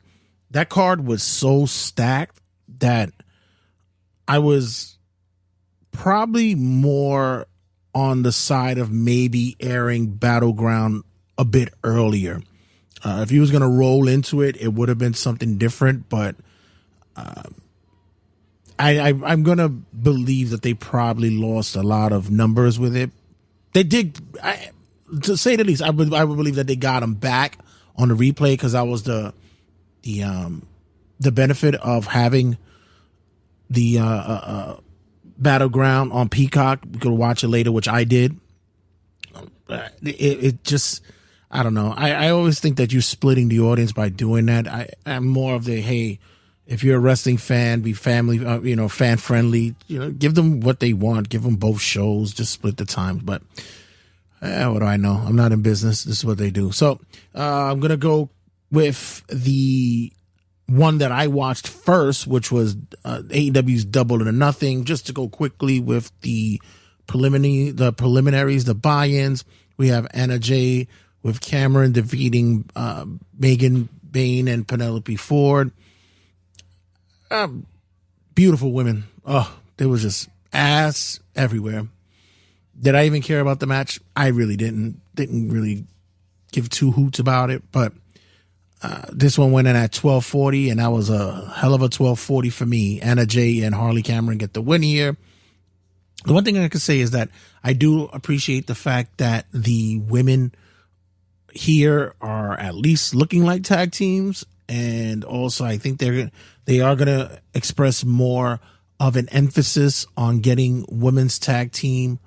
That card was so stacked that I was probably more on the side of maybe airing Battleground a bit earlier. If he was going to roll into it, it would have been something different, but I'm going to believe that they probably lost a lot of numbers with it. They did, to say the least, I would believe that they got them back on the replay, because that was the benefit of having the Battleground on Peacock. We could watch it later, which I did. It just, I don't know. I always think that you're splitting the audience by doing that. I'm more of the, hey, if you're a wrestling fan, be family, fan friendly, give them what they want, give them both shows, just split the times. But what do I know? I'm not in business. This is what they do. So I'm going to go with the one that I watched first, which was AEW's Double or Nothing. Just to go quickly with the preliminaries, the buy-ins. We have Anna Jay with Cameron defeating Megan Bain and Penelope Ford. Beautiful women. Oh, There was just ass everywhere. Did I even care about the match? I really didn't. Didn't really give two hoots about it. But this one went in at 12:40, and that was a hell of a 12:40 for me. Anna Jay and Harley Cameron get the win here. The one thing I can say is that I do appreciate the fact that the women here are at least looking like tag teams. And also I think they are going to express more of an emphasis on getting women's tag team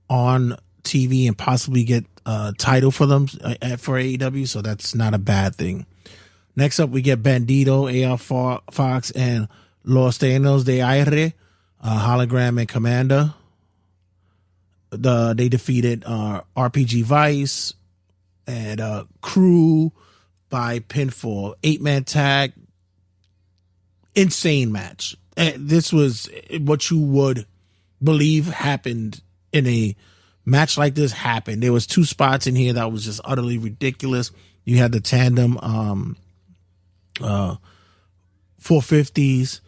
on TV and possibly get a title for them for AEW. So that's not a bad thing. Next up, we get Bandito, AR Fox, and Los Tenos de Aire, Hologram and Commander. They defeated RPG Vice and Crew by pinfall. 8-man tag. Insane match. And this was what you would believe happened in a match like this happened. There was 2 spots in here that was just utterly ridiculous. You had the tandem 450s,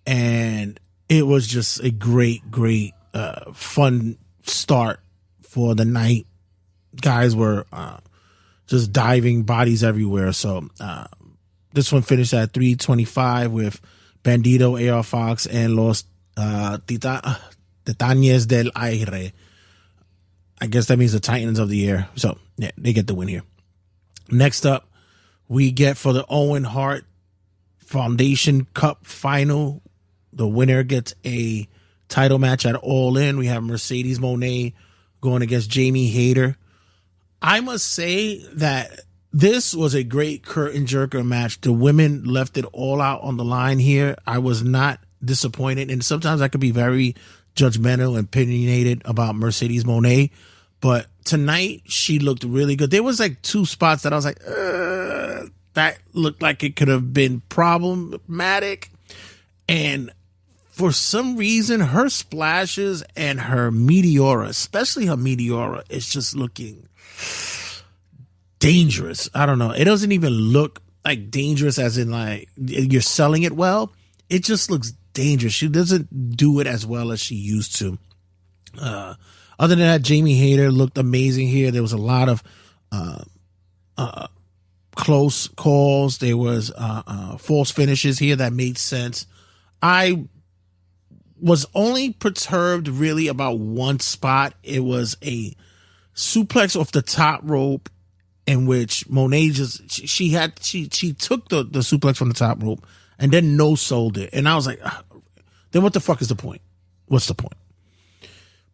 and it was just a great fun start for the night. Guys were just diving bodies everywhere. So this one finished at 3:25 with Bandito, AR Fox, and Los Titanes del Aire. I guess that means the Titans of the Air. So yeah, they get the win here. Next up, we get for the Owen Hart Foundation Cup final. The winner gets a title match at All In. We have Mercedes Moné going against Jamie Hayter. I must say that this was a great curtain jerker match. The women left it all out on the line here. I was not disappointed. And sometimes I could be very judgmental and opinionated about Mercedes Moné. But tonight, she looked really good. There was like 2 spots that I was like, that looked like it could have been problematic. And for some reason, her splashes and her Meteora, especially her Meteora, is just looking dangerous. I don't know. It doesn't even look like dangerous as in like you're selling it well. It just looks dangerous. She doesn't do it as well as she used to. Other than that, Jamie Hayter looked amazing here. There was a lot of close calls. There was false finishes here that made sense. I was only perturbed really about one spot. It was a suplex off the top rope in which Monet she took the suplex from the top rope and then no-sold it. And I was like, then what the fuck is the point? What's the point?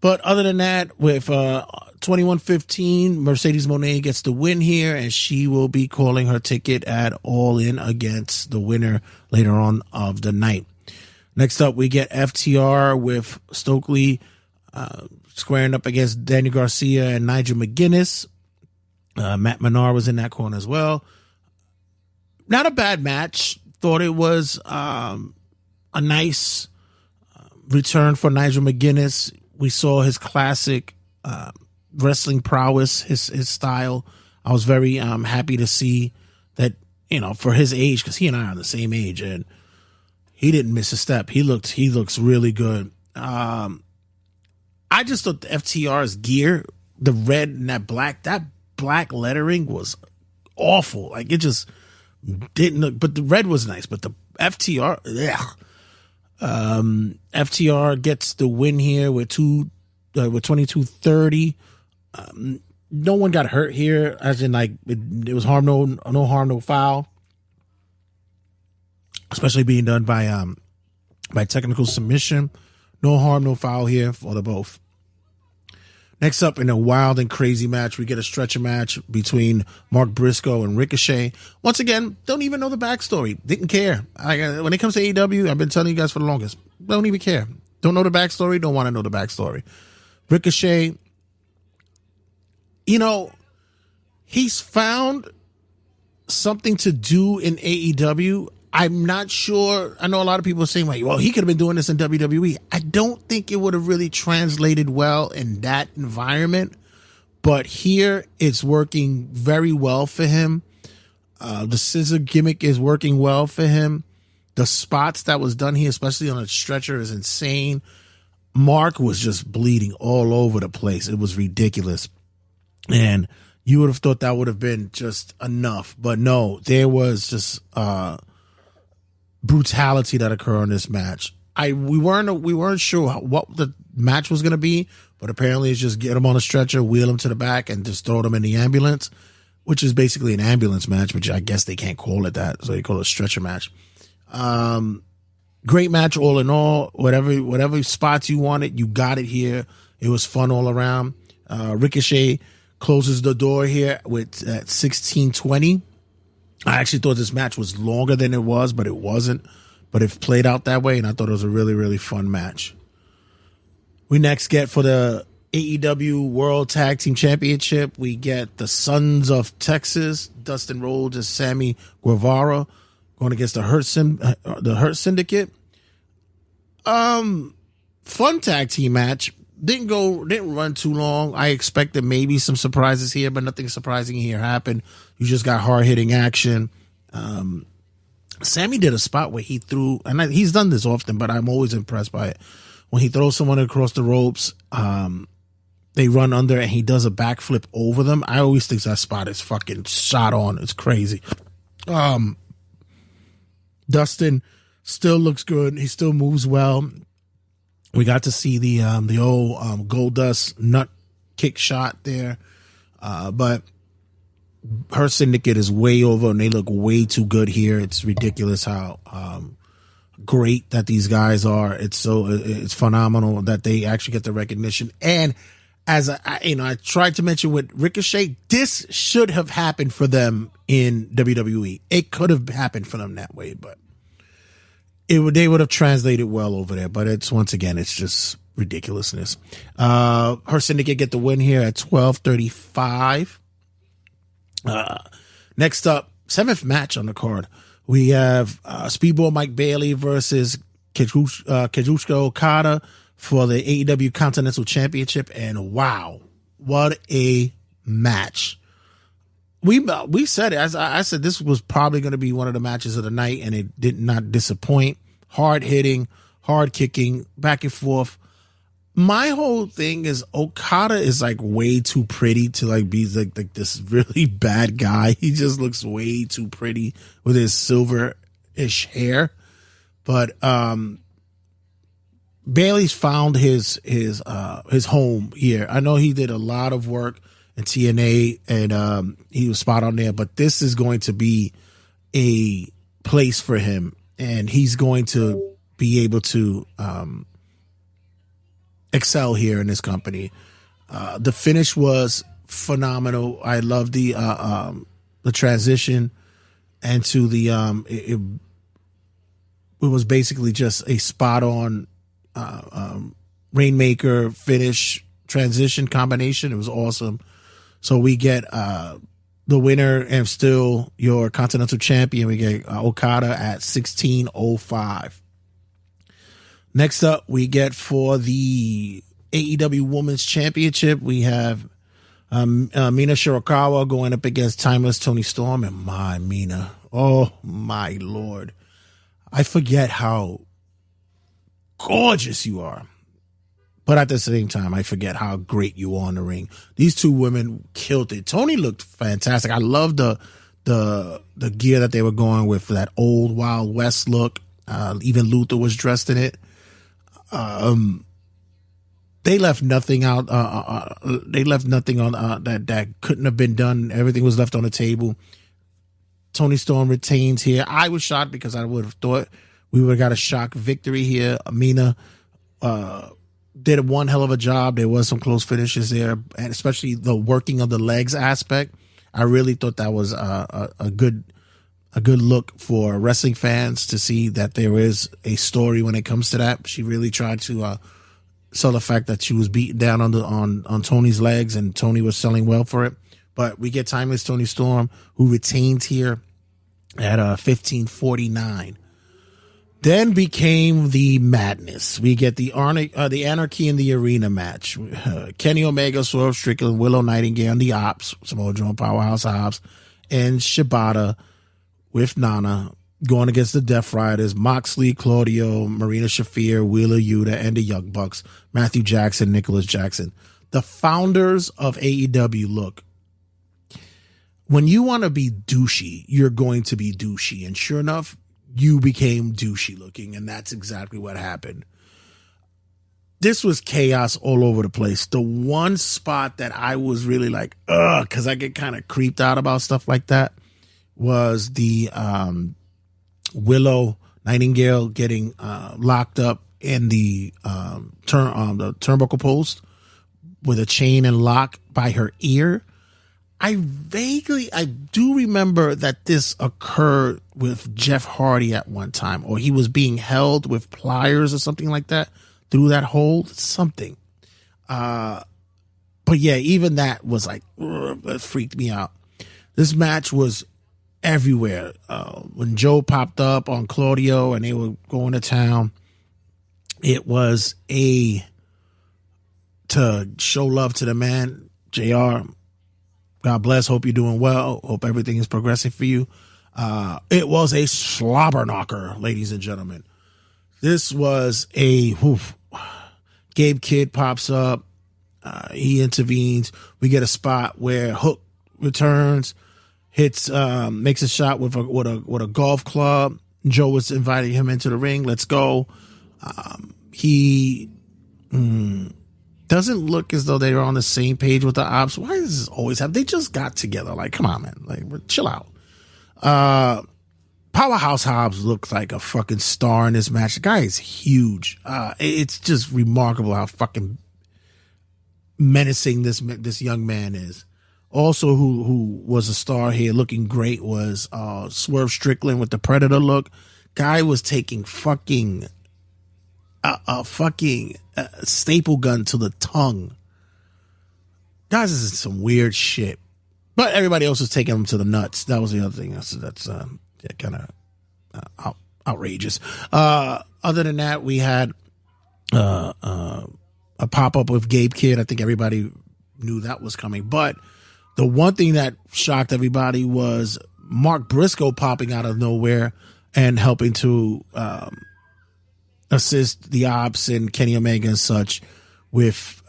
But other than that, with 21-15, Mercedes Moné gets the win here, and she will be calling her ticket at All In against the winner later on of the night. Next up, we get FTR with Stokely squaring up against Daniel Garcia and Nigel McGuinness. Matt Menard was in that corner as well. Not a bad match. Thought it was a nice return for Nigel McGuinness. We saw his classic wrestling prowess, his style. I was very happy to see that, for his age, because he and I are the same age, and he didn't miss a step. He looks really good. I just thought the FTR's gear, the red and that black lettering was awful. Like, it just didn't look, but the red was nice, but the FTR, FTR gets the win here with 22-30. No one got hurt here, as in like it was no harm, no foul. Especially being done by technical submission. No harm, no foul here for the both. Next up, in a wild and crazy match, we get a stretcher match between Mark Briscoe and Ricochet. Once again, don't even know the backstory. Didn't care. When it comes to AEW, I've been telling you guys for the longest. Don't even care. Don't know the backstory. Don't want to know the backstory. Ricochet, he's found something to do in AEW. I'm not sure. I know a lot of people are saying, well, he could have been doing this in WWE. I don't think it would have really translated well in that environment. But here, it's working very well for him. The scissor gimmick is working well for him. The spots that was done here, especially on a stretcher, is insane. Mark was just bleeding all over the place. It was ridiculous. And you would have thought that would have been just enough. But no, there was just brutality that occurred in this match. We weren't sure what the match was going to be, but apparently it's just get him on a stretcher, wheel him to the back, and just throw them in the ambulance, which is basically an ambulance match, which I guess they can't call it that, so they call it a stretcher match. Great match all in all. Whatever spots you wanted, you got it here. It was fun all around. Ricochet closes the door here with at 16:20. I actually thought this match was longer than it was, but it wasn't. But it played out that way, and I thought it was a really, really fun match. We next get for the AEW World Tag Team Championship, we get the Sons of Texas, Dustin Rhodes and Sammy Guevara, going against the Hurt Syndicate. Fun tag team match. Didn't run too long. I expected maybe some surprises here, but nothing surprising here happened. You just got hard hitting action. Sammy did a spot where he threw, and he's done this often, but I'm always impressed by it. When he throws someone across the ropes, they run under and he does a backflip over them. I always think that spot is fucking shot on. It's crazy. Dustin still looks good. He still moves well. We got to see the old Goldust nut kick shot there. But her Syndicate is way over and they look way too good here. It's ridiculous how great that these guys are. It's phenomenal that they actually get the recognition. And as I tried to mention with Ricochet, this should have happened for them in WWE. It could have happened for them that way, but they would have translated well over there. But it's just ridiculousness. Her Syndicate get the win here at 12:35. Next up, 7th match on the card. We have Speedball Mike Bailey versus Kazuchika Okada for the AEW Continental Championship. And wow, what a match. We said it. I said this was probably going to be one of the matches of the night, and it did not disappoint. Hard hitting, hard kicking, back and forth. My whole thing is Okada is like way too pretty to like be like this really bad guy. He just looks way too pretty with his silver-ish hair. But Bailey's found his home here. I know he did a lot of work in TNA and he was spot on there, but this is going to be a place for him, and he's going to be able to excel here in this company. The finish was phenomenal. I love the transition and to the it was basically just a spot on Rainmaker finish transition combination. It was awesome. So we get the winner and still your Continental Champion. We get Okada at 16:05. Next up, we get for the AEW Women's Championship, we have Mina Shirakawa going up against Timeless Toni Storm. And my Mina, oh my Lord, I forget how gorgeous you are, but at the same time, I forget how great you are in the ring. These two women killed it. Toni looked fantastic. I love the gear that they were going with for that old Wild West look. Even Luther was dressed in it. They left nothing out. They left nothing on that couldn't have been done. Everything was left on the table. Toni Storm retains here. I was shocked because I would have thought we would have got a shock victory here. Amina did one hell of a job. There was some close finishes there, and especially the working of the legs aspect. I really thought that was a good look for wrestling fans to see that there is a story when it comes to that. She really tried to sell the fact that she was beaten down on Tony's legs, and Tony was selling well for it. But we get Timeless Toni Storm, who retains here at 15:49. Then became the madness. We get the Anarchy in the Arena match. Kenny Omega, Swerve Strickland, Willow Nightingale, and the Ops, Samoa Joe, Powerhouse Hobbs, and Shibata with Nana going against the Death Riders, Moxley, Claudio, Marina Shafir, Wheeler Yuta, and the Young Bucks, Matthew Jackson, Nicholas Jackson. The founders of AEW, look, when you want to be douchey, you're going to be douchey. And sure enough, you became douchey looking, and that's exactly what happened. This was chaos all over the place. The one spot that I was really like, because I get kind of creeped out about stuff like that, was the Willow Nightingale getting locked up in the turnbuckle post with a chain and lock by her ear. I do remember that this occurred with Jeff Hardy at one time, or he was being held with pliers or something like that through that hold, something. But yeah, even that was like, that freaked me out. This match was everywhere. When Joe popped up on Claudio and they were going to town, it was to show love to the man, JR. God bless. Hope you're doing well. Hope everything is progressing for you. It was a slobber knocker, ladies and gentlemen. This was Gabe Kidd pops up. He intervenes. We get a spot where Hook returns, hits, makes a shot with a golf club. Joe was inviting him into the ring. Let's go. He doesn't look as though they are on the same page with the ops. Why does this always happen? They just got together. Like, come on, man. Like, chill out. Powerhouse Hobbs looks like a fucking star in this match. The guy is huge. It's just remarkable how fucking menacing this young man is. Also, who was a star here looking great was Swerve Strickland with the Predator look. Guy was taking fucking a staple gun to the tongue. Guys, this is some weird shit. But everybody else was taking him to the nuts. That was the other thing. That's kind of outrageous. Other than that, we had a pop-up with Gabe Kidd. I think everybody knew that was coming. But the one thing that shocked everybody was Mark Briscoe popping out of nowhere and helping to assist the ops and Kenny Omega and such with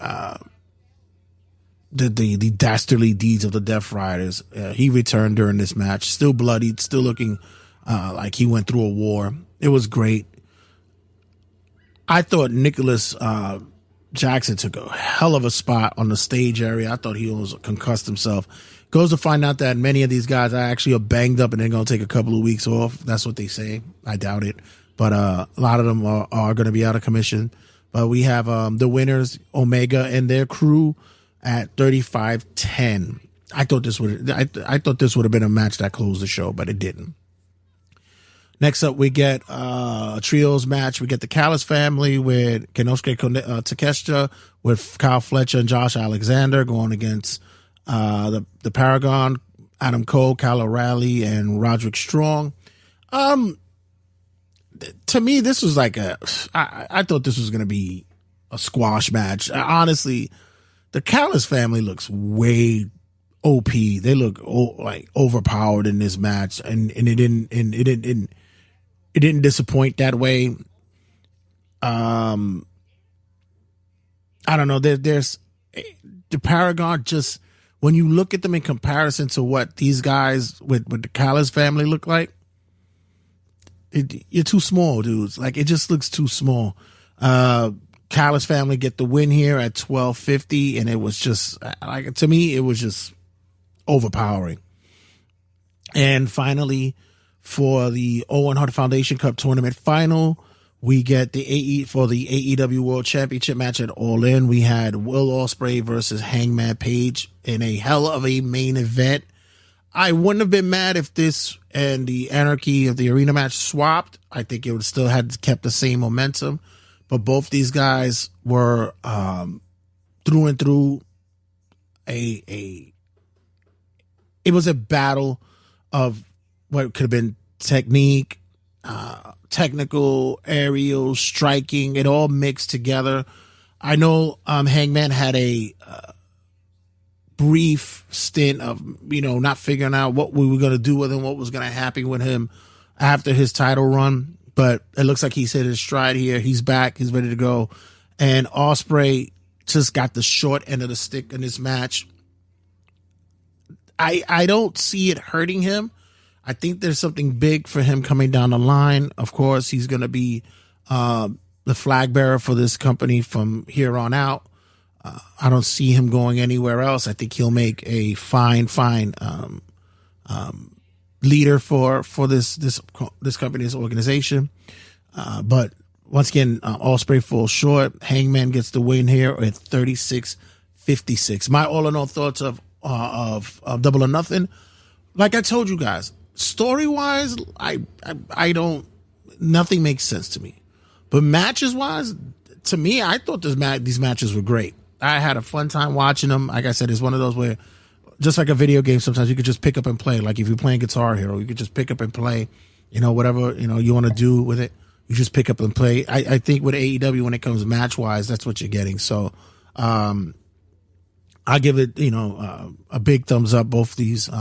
the dastardly deeds of the Death Riders. He returned during this match, still bloodied, still looking like he went through a war. It was great. I thought Nicholas Jackson took a hell of a spot on the stage area. I thought he was concussed himself. Goes to find out that many of these guys are actually banged up and they're going to take a couple of weeks off. That's what they say. I doubt it. But a lot of them are going to be out of commission. But we have the winners, Omega and their crew, at 35-10. I thought this would have been a match that closed the show, but it didn't. Next up, we get a trios match. We get the Callis family with Kenosuke Takeshita, with Kyle Fletcher and Josh Alexander going against the Paragon, Adam Cole, Kyle O'Reilly, and Roderick Strong. To me, this was like I thought this was going to be a squash match. Honestly, the Callis family looks way OP. They look like overpowered in this match, and it didn't disappoint that way. I don't know. There's the Paragon. Just when you look at them in comparison to what these guys with the Callis family look like, you're too small, dudes. Like, it just looks too small. Callis family get the win here at 12:50, and it was just like, to me, it was just overpowering. And finally, for the Owen Hart Foundation Cup Tournament final, we get for the AEW World Championship match at All In. We had Will Ospreay versus Hangman Page in a hell of a main event. I wouldn't have been mad if this and the Anarchy of the Arena match swapped. I think it would still have kept the same momentum. But both these guys were through and through it was a battle of what could have been technique, technical, aerial, striking. It all mixed together. I know Hangman had a brief stint of, not figuring out what we were going to do with him, what was going to happen with him. after his title run, but it looks like he's hit his stride here. He's back. He's ready to go. And Ospreay just got the short end of the stick in this match. I don't see it hurting him. I think there's something big for him coming down the line. Of course, he's going to be the flag bearer for this company from here on out. I don't see him going anywhere else. I think he'll make a fine leader for this company, this organization. But once again, Ospreay falls short. Hangman gets the win here at 36-56. My all in all thoughts of Double or Nothing. Like I told you guys, story wise, I don't. Nothing makes sense to me. But matches wise, to me, I thought these matches were great. I had a fun time watching them. Like I said, it's one of those where, just like a video game, sometimes you could just pick up and play. Like if you're playing Guitar Hero, you could just pick up and play, whatever, you want to do with it. You just pick up and play. I think with AEW, when it comes match wise, that's what you're getting. So, I give it, a big thumbs up, both these,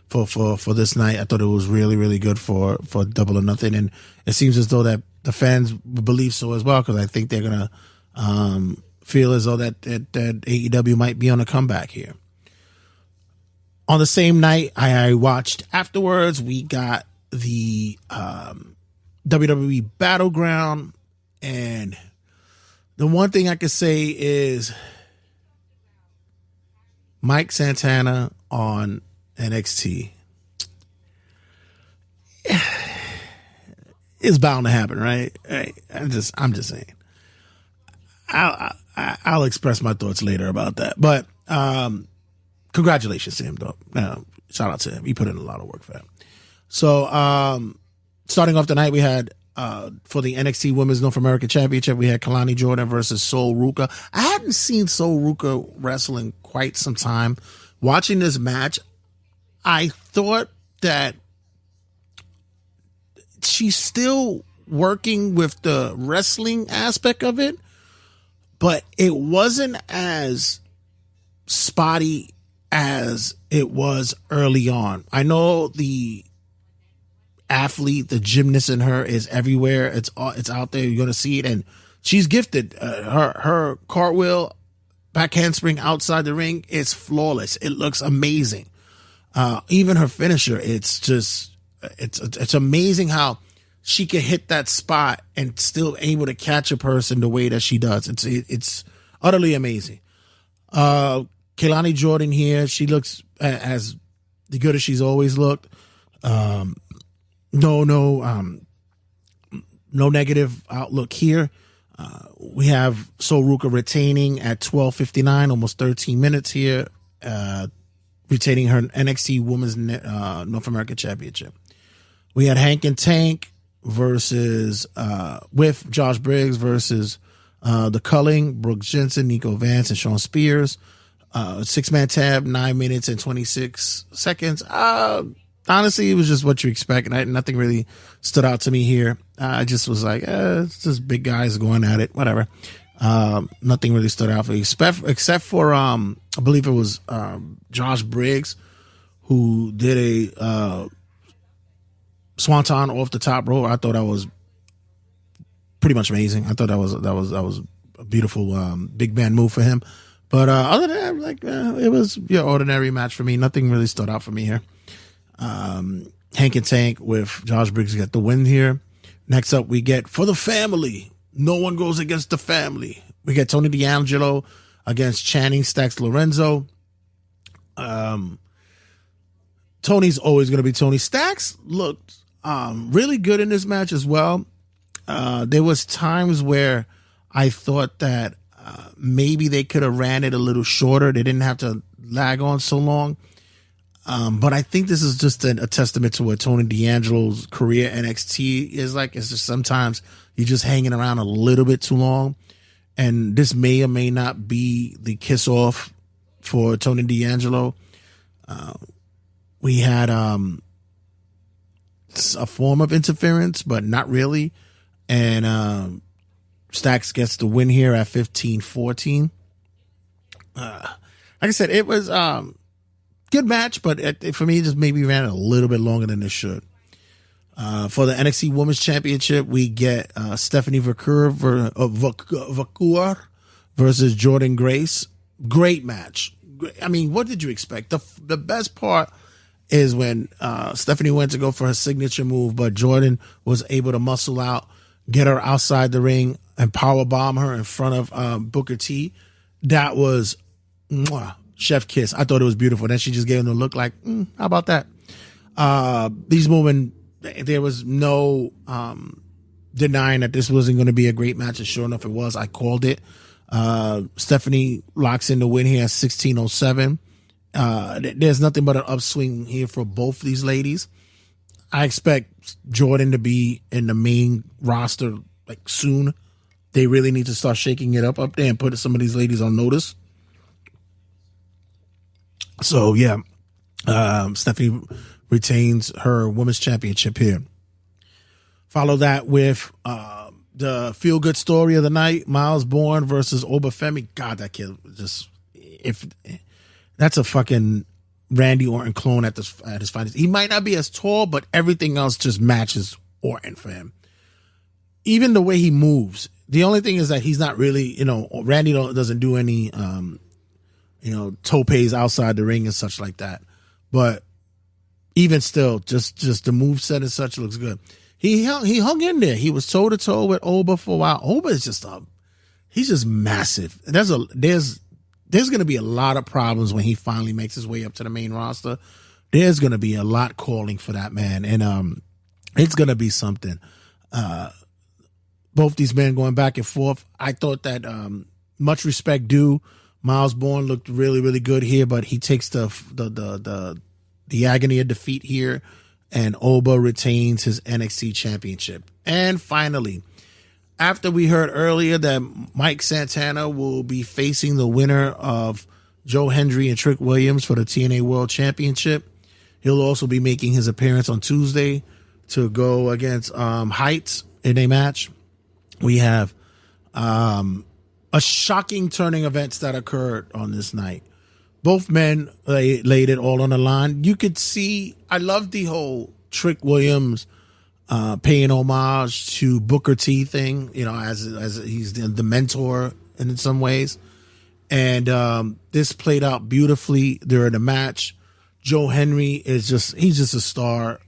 for this night. I thought it was really, really good for Double or Nothing. And it seems as though that the fans believe so as well, because I think they're going to, feel as though that AEW might be on a comeback here. On the same night, I watched afterwards, we got the WWE Battleground, and the one thing I could say is Mike Santana on NXT. It's bound to happen, right? I'm just saying. I'll express my thoughts later about that. But congratulations to him, though. Shout out to him. He put in a lot of work for that. So starting off the night, we had for the NXT Women's North American Championship, we had Kalani Jordan versus Sol Ruka. I hadn't seen Sol Ruka wrestle in quite some time. Watching this match, I thought that she's still working with the wrestling aspect of it, but it wasn't as spotty as it was early on. I know the athlete, the gymnast in her is everywhere. It's out there. You're going to see it. And she's gifted. Her cartwheel, back handspring outside the ring is flawless. It looks amazing. Even her finisher, it's amazing how she can hit that spot and still able to catch a person the way that she does. It's utterly amazing. Kehlani Jordan here, she looks as good as she's always looked. No negative outlook here. We have Sol Ruka retaining at 12:59, almost 13 minutes here, retaining her NXT Women's North American Championship. We had Hank and Tank versus with Josh Briggs versus the Culling, Brooks Jensen, Nico Vance, and Sean Spears. 6-man tab, 9 minutes and 26 seconds. Honestly, it was just what you expect. Nothing really stood out to me here. I just was like, it's just big guys going at it, whatever. Nothing really stood out for me, except for, I believe it was Josh Briggs, who did a swanton off the top rope. I thought that was pretty much amazing. I thought that was a beautiful big man move for him. But other than that, it was your ordinary match for me. Nothing really stood out for me here. Hank and Tank with Josh Briggs got the win here. Next up, we get for the family. No one goes against the family. We get Tony D'Angelo against Channing Stacks Lorenzo. Tony's always going to be Tony. Stacks looked really good in this match as well. There was times where I thought that maybe they could have ran it a little shorter. They didn't have to lag on so long. But I think this is just a testament to what Tony D'Angelo's career NXT is like. It's just sometimes you're just hanging around a little bit too long. And this may or may not be the kiss off for Tony D'Angelo. We had a form of interference, but not really. And Stacks gets the win here at 15-14. Like I said, it was good match, but for me, it just maybe ran a little bit longer than it should. For the NXT Women's Championship, we get Stephanie Vacour versus Jordan Grace. Great match. I mean, what did you expect? The best part is when Stephanie went to go for her signature move, but Jordan was able to muscle out, get her outside the ring, and powerbomb her in front of Booker T. That was chef kiss. I thought it was beautiful. Then she just gave him the look like, how about that? These women, there was no denying that this wasn't going to be a great match, and sure enough it was. I called it. Stephanie locks in the win here at 16:07. There's nothing but an upswing here for both these ladies. I expect Jordan to be in the main roster like soon. They really need to start shaking it up there and put some of these ladies on notice. So yeah, Stephanie retains her women's championship here. Follow that with the feel-good story of the night: Miles Bourne versus Obafemi. God, that kid just, if that's a fucking Randy Orton clone at his finest. He might not be as tall, but everything else just matches Orton for him. Even the way he moves. The only thing is that he's not really, Randy doesn't do any, topes outside the ring and such like that. But even still, just the moveset and such looks good. He hung in there. He was toe to toe with Oba for a while. Oba is he's just massive. There's going to be a lot of problems when he finally makes his way up to the main roster. There's going to be a lot calling for that man, and it's going to be something. Both these men going back and forth. I thought that much respect due. Miles Bourne looked really, really good here, but he takes the agony of defeat here, and Oba retains his NXT championship. And finally, after we heard earlier that Mike Santana will be facing the winner of Joe Hendry and Trick Williams for the TNA World Championship, he'll also be making his appearance on Tuesday to go against Heights in a match. We have a shocking turning events that occurred on this night. Both men laid it all on the line. You could see, I love the whole Trick Williams paying homage to Booker T thing, as he's the mentor in some ways. And this played out beautifully during the match. Joe Hendry he's just a star.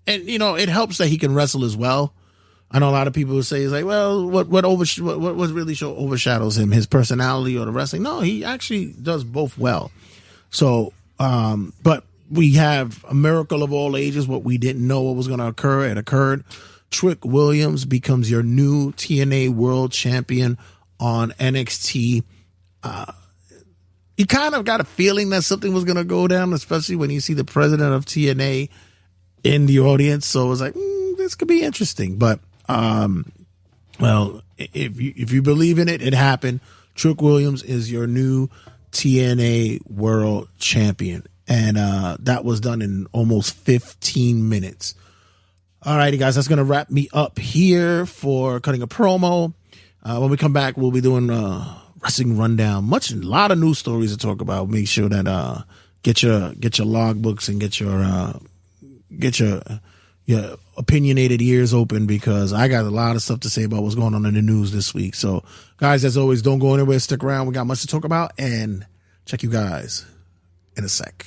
And, it helps that he can wrestle as well. I know a lot of people will say, it's like, well, what really overshadows him, his personality or the wrestling? No, he actually does both well. So, but we have a miracle of all ages. What we didn't know what was going to occur, it occurred. Trick Williams becomes your new TNA World Champion on NXT. You kind of got a feeling that something was going to go down, especially when you see the president of TNA in the audience. So it was like, this could be interesting. But, well, if you believe in it, it happened. Trick Williams is your new TNA World Champion. And that was done in almost 15 minutes. All righty, guys, that's going to wrap me up here for cutting a promo. When we come back, we'll be doing wrestling rundown. A lot of news stories to talk about. Make sure that get your logbooks and get your opinionated ears open, because I got a lot of stuff to say about what's going on in the news this week. So, guys, as always, don't go anywhere. Stick around. We got much to talk about, and check you guys in a sec.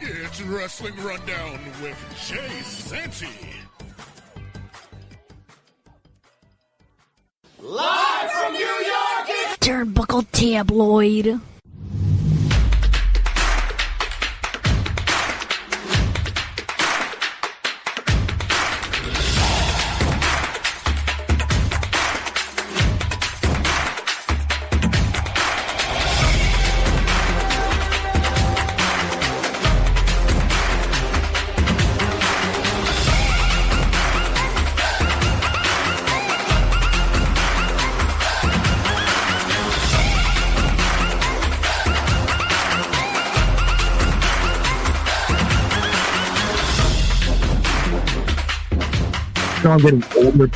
It's Wrestling Rundown with Jay Santy. Live from New York, it's Turnbuckle Tabloid. I'm getting older.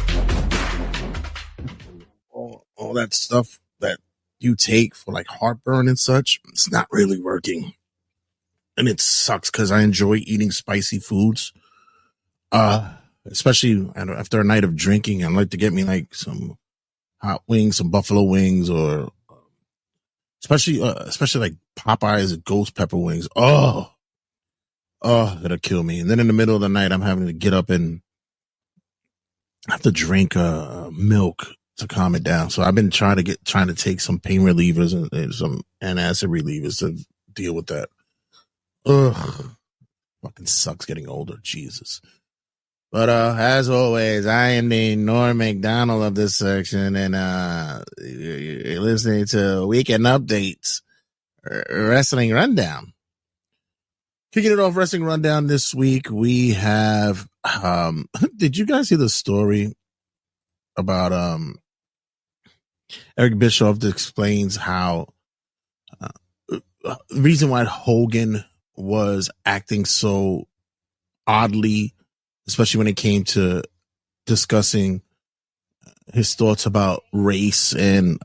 All that stuff that you take for like heartburn and such, it's not really working. and it sucks because I enjoy eating spicy foods. Especially after a night of drinking, I'd like to get me like some hot wings, some buffalo wings, or especially like Popeye's ghost pepper wings. Oh, that'll kill me. And then in the middle of the night, I'm having to get up and have to drink milk to calm it down. So I've been trying to take some pain relievers and some acid relievers to deal with that. Ugh, fucking sucks getting older. Jesus. But as always, I am the Norm McDonald of this section, and you're listening to Weekend Updates, Wrestling Rundown. Kicking it off, Wrestling Rundown this week, we have, did you guys hear the story about Eric Bischoff that explains how the reason why Hogan was acting so oddly, especially when it came to discussing his thoughts about race and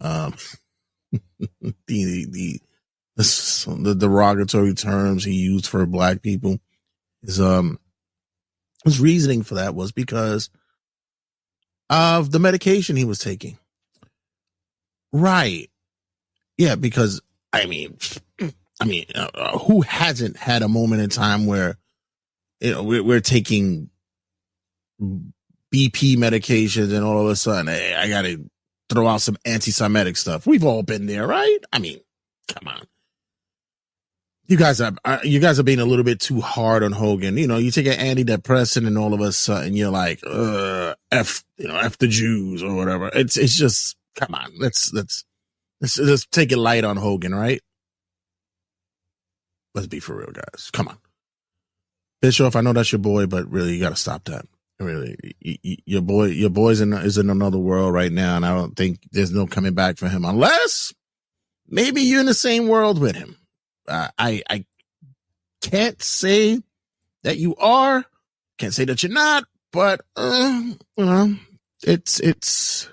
the derogatory terms he used for black people. His reasoning for that was because of the medication he was taking. Right. Yeah, because who hasn't had a moment in time where we're taking BP medications and all of a sudden, hey, I gotta throw out some anti-Semitic stuff. We've all been there, right? I mean, come on. You guys are being a little bit too hard on Hogan. You take an antidepressant and all of a sudden you're like, F the Jews or whatever. It's just, come on. Let's take it light on Hogan, right? Let's be for real, guys. Come on. Bischoff, I know that's your boy, but really you got to stop that. Really, your boy's is in another world right now, and I don't think there's no coming back for him unless maybe you're in the same world with him. I can't say that you are, can't say that you're not, but it's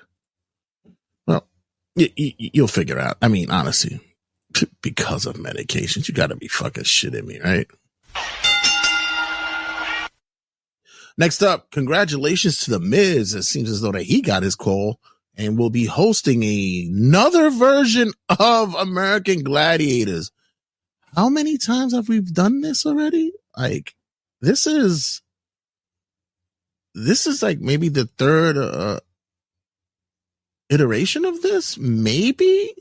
well, you'll figure out. I mean, honestly, because of medications, you got to be fucking shitting me, right? Next up, congratulations to The Miz. It seems as though that he got his call and will be hosting another version of American Gladiators. How many times have we done this already? Like, this is like maybe the third iteration of this. Maybe.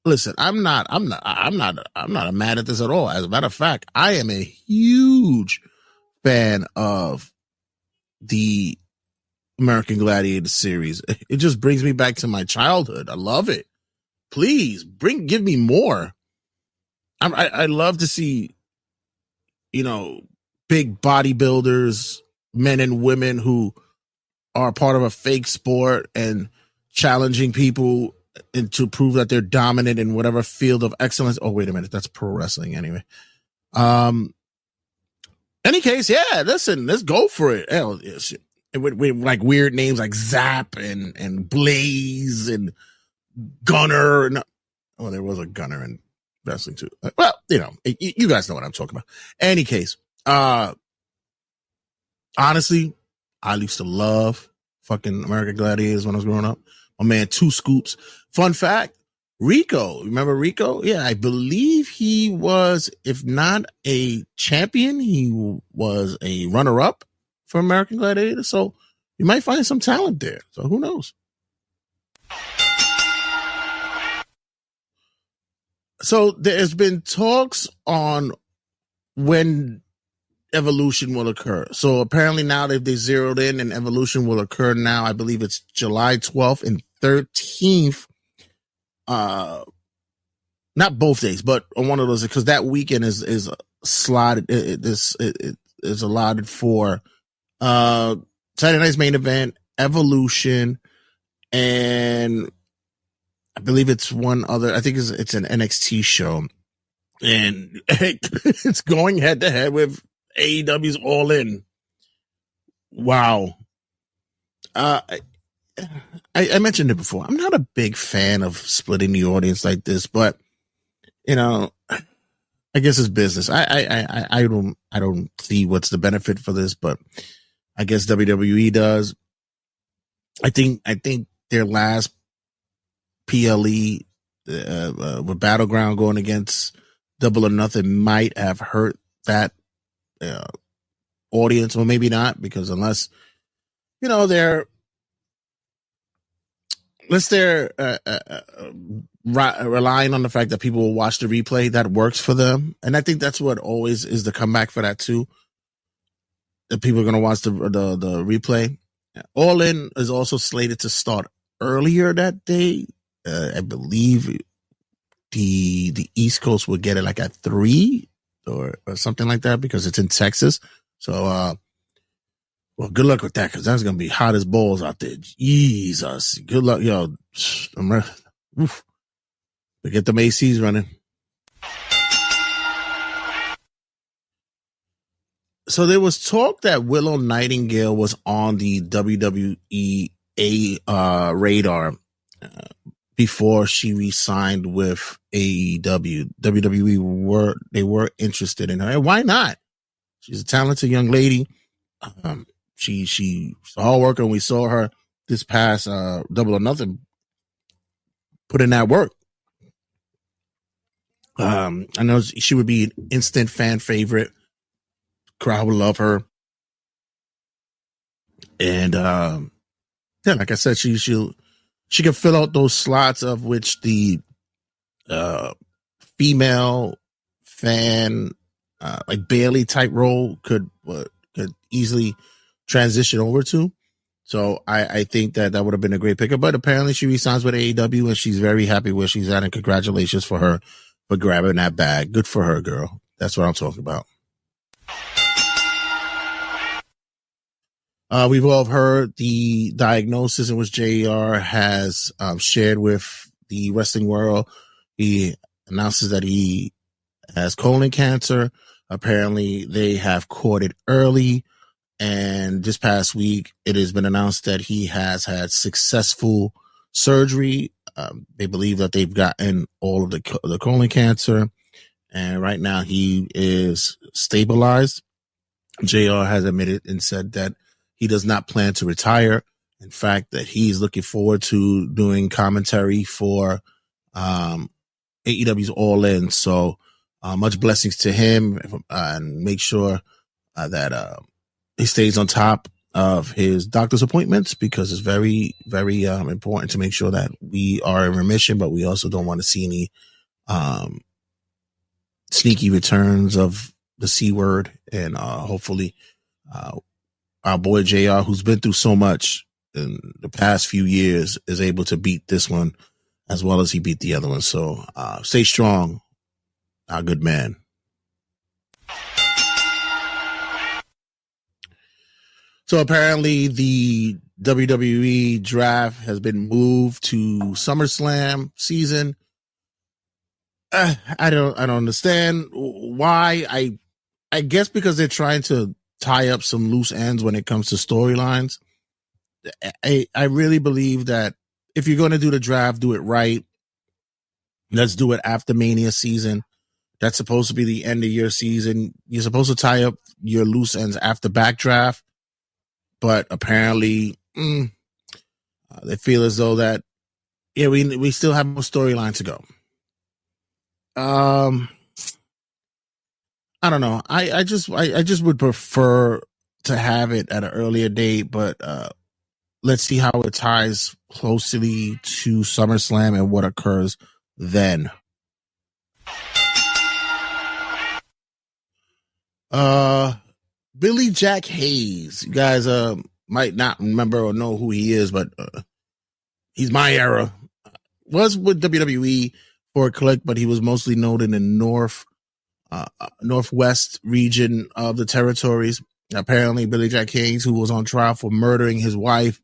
Listen, I'm not mad at this at all. As a matter of fact, I am a huge fan of the American Gladiator series. It just brings me back to my childhood. I love it. Please give me more. I love to see, big bodybuilders, men and women who are part of a fake sport and challenging people and to prove that they're dominant in whatever field of excellence. Oh, wait a minute. That's pro wrestling anyway. Any case, yeah, listen, let's go for it. Hell, with like weird names like Zap and Blaze and Gunner. And, there was a Gunner in wrestling too. Well, you guys know what I'm talking about. Any case, honestly, I used to love fucking American Gladiators when I was growing up. My man, Two Scoops. Fun fact, Rico, remember Rico? Yeah, I believe he was, if not a champion, he was a runner-up for American Gladiator. So you might find some talent there. So who knows? So there's been talks on when Evolution will occur. So apparently now they zeroed in and Evolution will occur now. I believe it's July 12th and 13th. Not both days, but on one of those, because that weekend is slotted. It is allotted for Saturday night's main event, Evolution, and I believe it's one other. I think it's an NXT show, and it's going head to head with AEW's All In. Wow. I mentioned it before. I'm not a big fan of splitting the audience like this, but I guess it's business. I don't see what's the benefit for this, but I guess WWE does. I think their last PLE with Battleground going against Double or Nothing might have hurt that audience, or maybe not, because unless they're relying on the fact that people will watch the replay, that works for them. And I think that's what always is the comeback for that too. That people are going to watch the replay. All In is also slated to start earlier that day. I believe the East Coast will get it like at 3 or something like that, because it's in Texas. So, well, good luck with that, because that's going to be hot as balls out there. Jesus. Good luck. Yo, oof. We get them ACs running. So there was talk that Willow Nightingale was on the WWE radar before she re-signed with AEW. WWE were interested in her. And why not? She's a talented young lady. She's a hard worker, and we saw her this past Double or Nothing put in that work. I know she would be an instant fan favorite. Crowd would love her. And yeah, like I said, she can fill out those slots of which the female fan like Bailey type role could easily transition over to. So I think that would have been a great pickup. But apparently she resigns with AEW, and she's very happy where she's at, and congratulations for her for grabbing that bag. Good for her, girl. That's what I'm talking about. We've all heard the diagnosis in which JR has shared with the wrestling world. He announces that he has colon cancer. Apparently, they have caught it early. And this past week, it has been announced that he has had successful surgery. They believe that they've gotten all of the colon cancer. And right now, he is stabilized. JR has admitted and said that he does not plan to retire. In fact, that he's looking forward to doing commentary for AEW's All In. So much blessings to him, and make sure that he stays on top of his doctor's appointments, because it's very, very important to make sure that we are in remission, but we also don't want to see any sneaky returns of the C word. And hopefully our boy JR, who's been through so much in the past few years, is able to beat this one as well as he beat the other one. So stay strong, our good man. So apparently the WWE draft has been moved to SummerSlam season. I don't understand why. I guess because they're trying to tie up some loose ends when it comes to storylines. I really believe that if you're going to do the draft, do it right. Let's do it after Mania season. That's supposed to be the end of your season. You're supposed to tie up your loose ends after backdraft. But apparently, they feel as though that, yeah, we still have more storyline to go. I don't know. I just would prefer to have it at an earlier date, but let's see how it ties closely to SummerSlam and what occurs then. Billy Jack Hayes. You guys might not remember or know who he is, but he's my era. Was with WWE for a click, but he was mostly known in the northwest region of the territories. Apparently, Billy Jack Hayes, who was on trial for murdering his wife,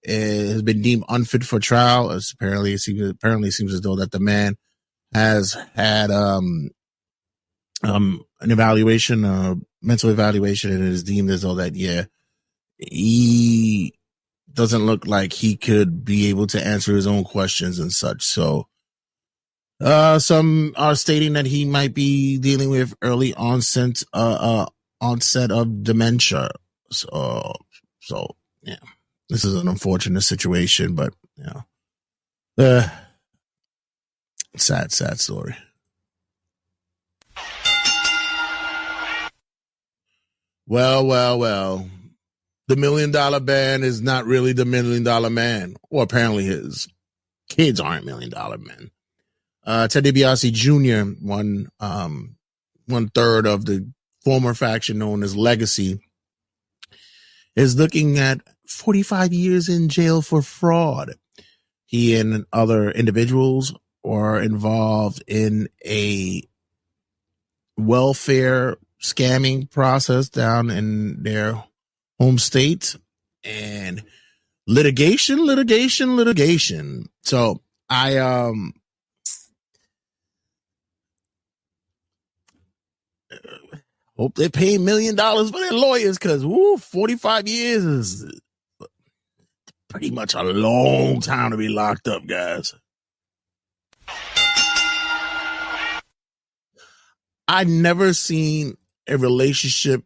has been deemed unfit for trial. Apparently, it seems as though that the man has had an evaluation, mental evaluation, and it is deemed as though that, yeah, he doesn't look like he could be able to answer his own questions and such. So Some are stating that he might be dealing with early onset of dementia. So yeah, this is an unfortunate situation, but sad story. Well. The $1 Million Man is not really the $1 Million Man. Well, apparently his kids aren't $1 Million Men. Ted DiBiase Jr., one third of the former faction known as Legacy, is looking at 45 years in jail for fraud. He and other individuals were involved in a welfare scamming process down in their home state, and litigation. So I hope they pay $1 million for their lawyers, because 45 years is pretty much a long time to be locked up, guys. I never seen a relationship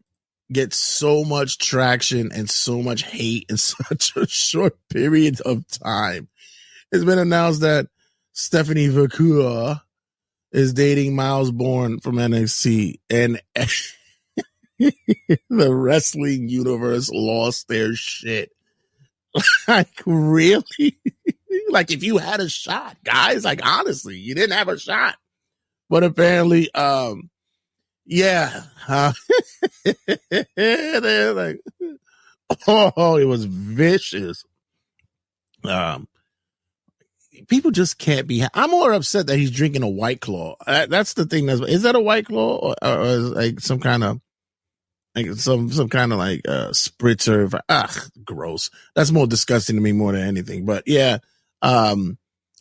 get so much traction and so much hate in such a short period of time. It's been announced that Stephanie Vakua is dating Miles Bourne from NXT, and the wrestling universe lost their shit. Like, really? Like, if you had a shot, guys, like, honestly, you didn't have a shot. But apparently, yeah. They're like, it was vicious. People just can't be. I'm more upset that he's drinking a White Claw. That's the thing. Is that a White Claw, or is like some kind of spritzer? Gross. That's more disgusting to me more than anything. But yeah,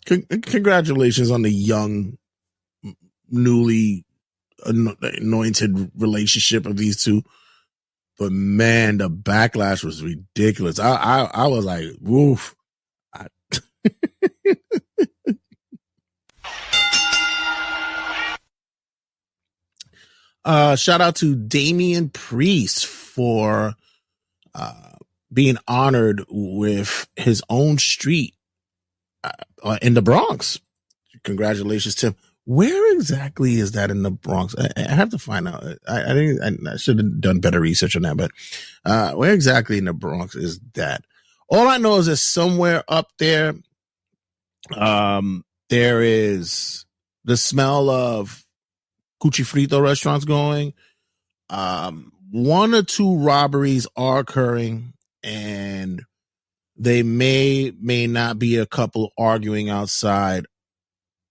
congratulations on the young, newly anointed relationship of these two. But man, the backlash was ridiculous. I was like, woof. Shout out to Damian Priest for being honored with his own street in the Bronx. Congratulations to him. Where exactly is that in the Bronx? I have to find out. I should have done better research on that, but where exactly in the Bronx is that? All I know is that somewhere up there, there is the smell of Cuchi Frito restaurants going. 1 or 2 robberies are occurring, and they may not be a couple arguing outside.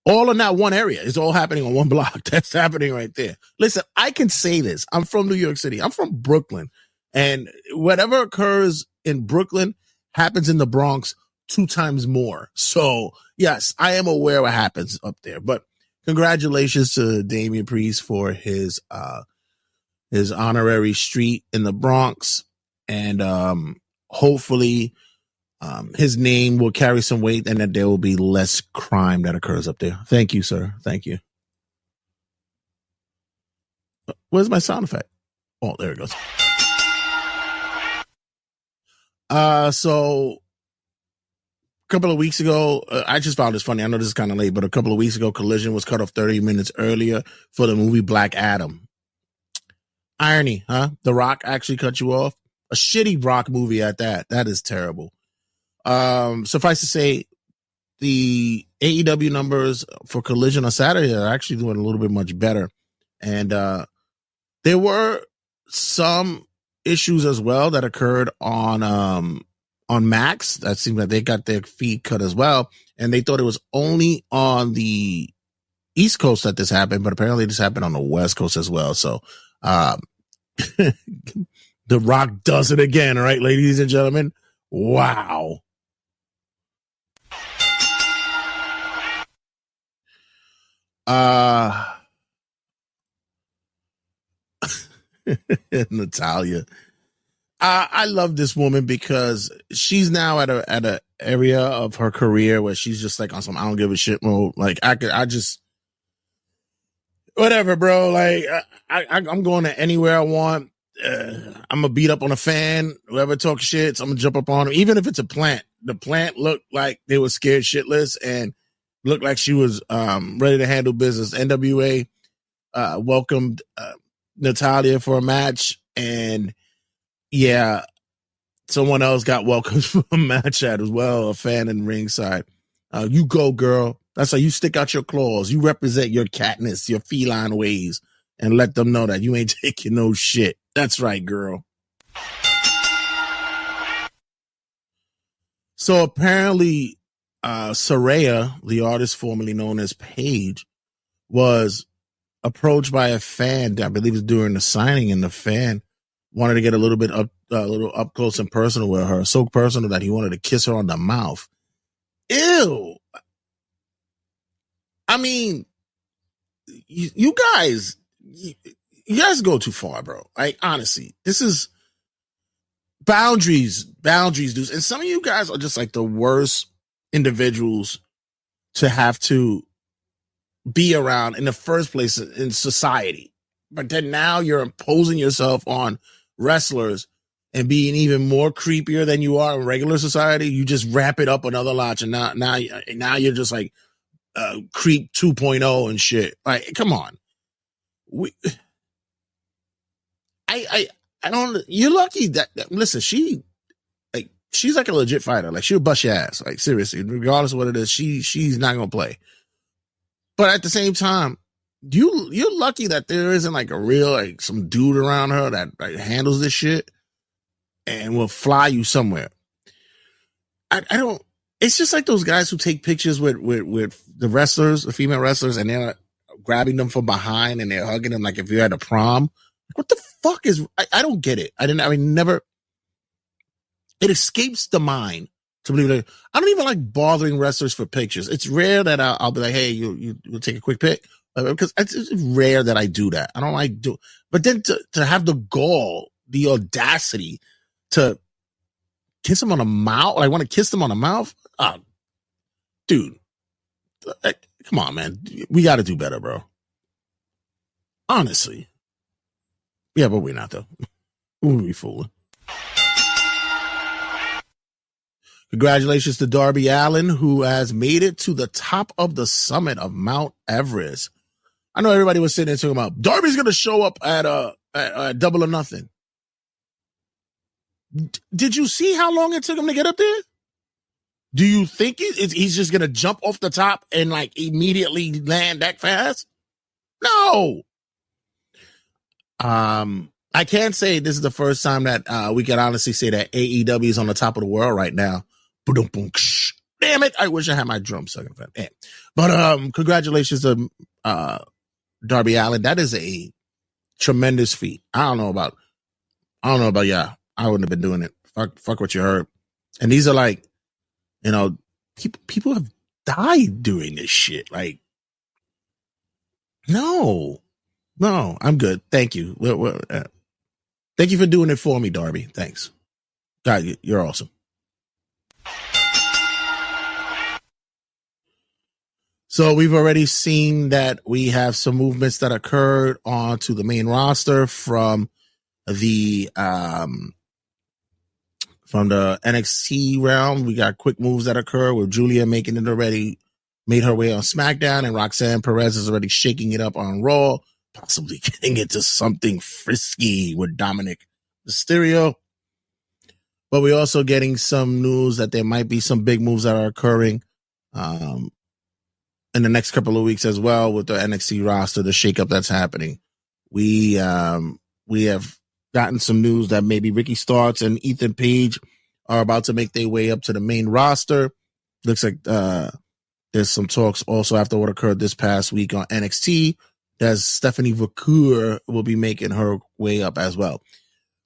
All in that one area. It's all happening on one block. That's happening right there. Listen, I can say this. I'm from New York City. I'm from Brooklyn. And whatever occurs in Brooklyn happens in the Bronx 2 times more. So, yes, I am aware what happens up there. But congratulations to Damian Priest for his honorary street in the Bronx. And hopefully his name will carry some weight and that there will be less crime that occurs up there. Thank you, sir. Thank you. Where's my sound effect? Oh, there it goes. So a couple of weeks ago, I just found this funny. I know this is kind of late, but a couple of weeks ago, Collision was cut off 30 minutes earlier for the movie Black Adam. Irony, huh? The Rock actually cut you off. A shitty Rock movie at that. That is terrible. Suffice to say, the AEW numbers for Collision on Saturday are actually doing a little bit much better. And there were some issues as well that occurred on Max. That seemed like they got their feet cut as well. And they thought it was only on the East Coast that this happened, but apparently this happened on the West Coast as well. So The Rock does it again, right, ladies and gentlemen? Wow. Natalia. I love this woman because she's now at a area of her career where she's just like on some I don't give a shit mode. Like I whatever, bro. Like I'm going to anywhere I want. I'm gonna beat up on a fan. Whoever talks shit, I'm gonna jump up on him. Even if it's a plant, the plant looked like they were scared shitless and looked like she was ready to handle business. NWA welcomed Natalia for a match, and yeah, someone else got welcomed for a match as well, a fan in ringside. You go, girl. That's how you stick out your claws. You represent your catness, your feline ways, and let them know that you ain't taking no shit. That's right, girl. So apparently, Saraya, the artist formerly known as Paige, was approached by a fan. I believe it was during the signing, and the fan wanted to get a little up close and personal with her. So personal that he wanted to kiss her on the mouth. Ew. I mean, you guys go too far, bro. Like, honestly, this is boundaries, dudes. And some of you guys are just like the worst individuals to have to be around in the first place in society. But then now you're imposing yourself on wrestlers and being even more creepier than you are in regular society. You just wrap it up another notch, and now you're just like creep 2.0 and shit. Like, come on. I don't. You're lucky that listen. She's like a legit fighter. Like, she'll bust your ass. Like, seriously, regardless of what it is, she's not gonna play. But at the same time, you're lucky that there isn't like a real like some dude around her that like handles this shit and will fly you somewhere. I don't. It's just like those guys who take pictures with the wrestlers, the female wrestlers, and they're grabbing them from behind and they're hugging them like if you're at a prom. What the fuck is? I don't get it. Never. It escapes the mind to believe that. I don't even like bothering wrestlers for pictures. It's rare that I'll be like, hey, you'll take a quick pic, because it's rare that I do that. I don't like do. But then to have the gall, the audacity to kiss him on the mouth, like want to kiss them on the mouth. Dude, come on, man. We got to do better, bro. Honestly. Yeah, but we're not, though. We'll be fooling. Congratulations to Darby Allin, who has made it to the top of the summit of Mount Everest. I know everybody was sitting there talking about Darby's going to show up at Double or Nothing. Did you see how long it took him to get up there? Do you think he's just going to jump off the top and like immediately land that fast? No. I can't say this is the first time that we can honestly say that AEW is on the top of the world right now. Damn it. I wish I had my drum second. But congratulations to Darby Allin. That is a tremendous feat. I don't know about y'all. I wouldn't have been doing it. Fuck what you heard. And these are like, people have died doing this shit. Like, no, I'm good. Thank you. Thank you for doing it for me, Darby. Thanks. God, you're awesome. So we've already seen that we have some movements that occurred onto the main roster from the NXT realm. We got quick moves that occur with Julia making it already, made her way on SmackDown, and Roxanne Perez is already shaking it up on Raw, possibly getting into something frisky with Dominic Mysterio. But we're also getting some news that there might be some big moves that are occurring in the next couple of weeks as well with the NXT roster, the shakeup that's happening. We have gotten some news that maybe Ricky Starks and Ethan Page are about to make their way up to the main roster. Looks like there's some talks also after what occurred this past week on NXT that Stephanie Vacour will be making her way up as well.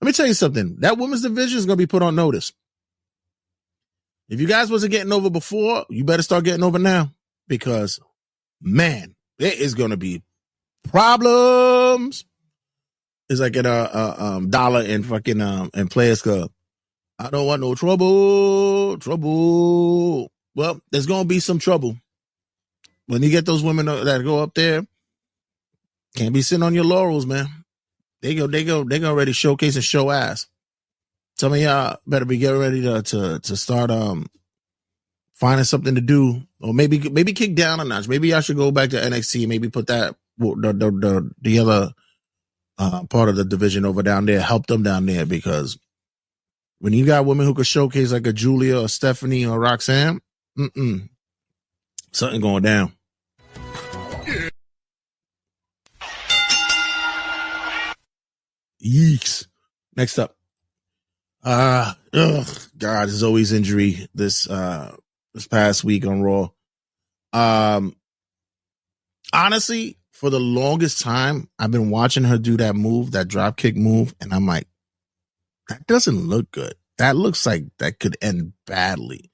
Let me tell you something. That women's division is going to be put on notice. If you guys wasn't getting over before, you better start getting over now, because, man, there is going to be problems. It's like in a dollar and fucking and Players Club. I don't want no trouble. Well, there's going to be some trouble when you get those women that go up there. Can't be sitting on your laurels, man. They go ready to showcase and show ass. Some of y'all better be getting ready to start finding something to do, or maybe kick down a notch. Maybe I should go back to NXT. Maybe put that the other part of the division over down there. Help them down there, because when you got women who could showcase like a Julia or Stephanie or Roxanne, something going down. Yeeks. Next up. God, there's always injury this past week on Raw. Honestly, for the longest time, I've been watching her do that move, that drop kick move, and I'm like, that doesn't look good. That looks like that could end badly.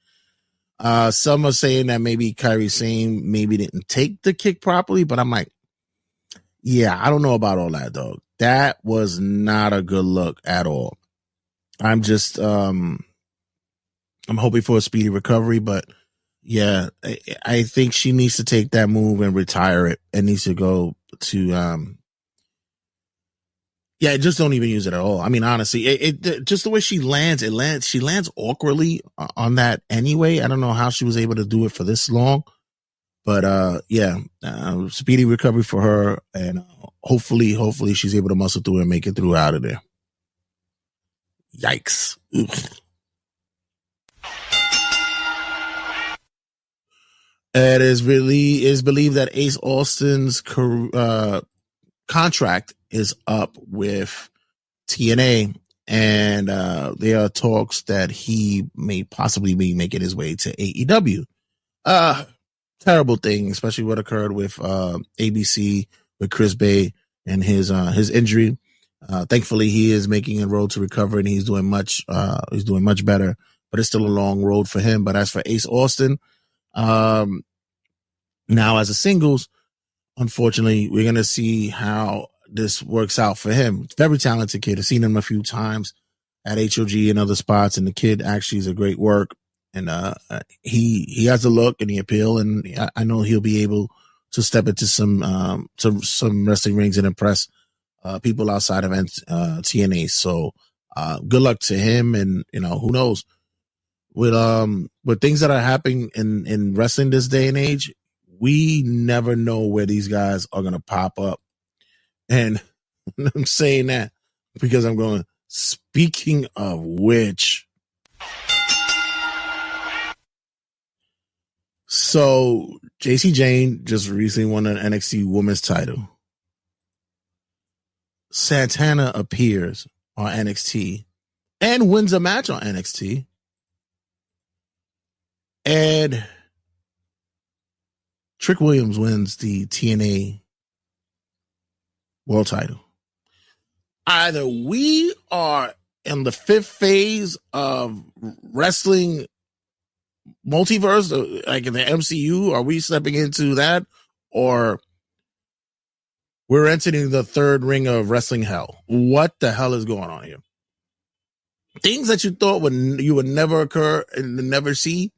Some are saying that maybe Kairi Sane maybe didn't take the kick properly, but I'm like, yeah, I don't know about all that, dog. That was not a good look at all. I'm just, I'm hoping for a speedy recovery, but yeah, I think she needs to take that move and retire it. It needs to go to, yeah, just don't even use it at all. I mean, honestly, it just the way she lands, she lands awkwardly on that anyway. I don't know how she was able to do it for this long, but yeah, speedy recovery for her, and hopefully she's able to muscle through and make it through out of there. Yikes. Ugh. It is believed that Ace Austin's contract is up with TNA, and there are talks that he may possibly be making his way to AEW. Terrible thing, especially what occurred with ABC with Chris Bay and his injury. Thankfully, he is making a road to recover, and he's doing much better. But it's still a long road for him. But as for Ace Austin, now as a singles, unfortunately, we're gonna see how this works out for him. Very talented kid. I've seen him a few times at HOG and other spots, and the kid actually is a great work. And he has the look and the appeal, and I know he'll be able to step into some wrestling rings and impress people outside of TNA. So good luck to him, and who knows, with things that are happening in wrestling this day and age, we never know where these guys are gonna pop up. And I'm saying that because I'm going, speaking of which, so JC Jane just recently won an NXT Women's title. Santana appears on NXT and wins a match on NXT. And Trick Williams wins the TNA World title. Either we are in the fifth phase of wrestling multiverse, like in the MCU, are we stepping into that, or we're entering the third ring of wrestling hell? What the hell is going on here? Things that you thought you would never occur and never see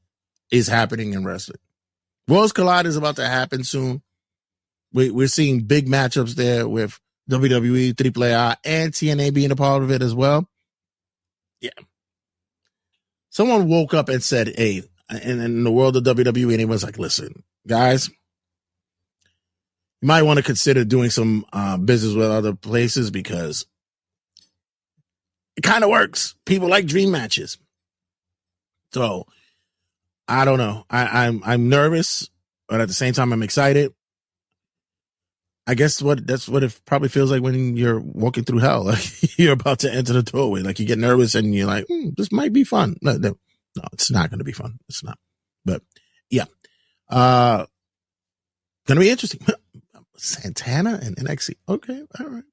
is happening in wrestling. Worlds Collide is about to happen soon. We're seeing big matchups there with WWE, AAA, and TNA being a part of it as well. Yeah. Someone woke up and said, hey, in the world of WWE, and it was like, listen, guys, you might want to consider doing some business with other places, because it kind of works. People like dream matches. So I don't know. I'm nervous, but at the same time, I'm excited. I guess that's what it probably feels like when you're walking through hell. Like you're about to enter the doorway. Like you get nervous and you're like, this might be fun. No, it's not going to be fun. It's not. But yeah, going to be interesting. Santana and NXT. Okay, all right.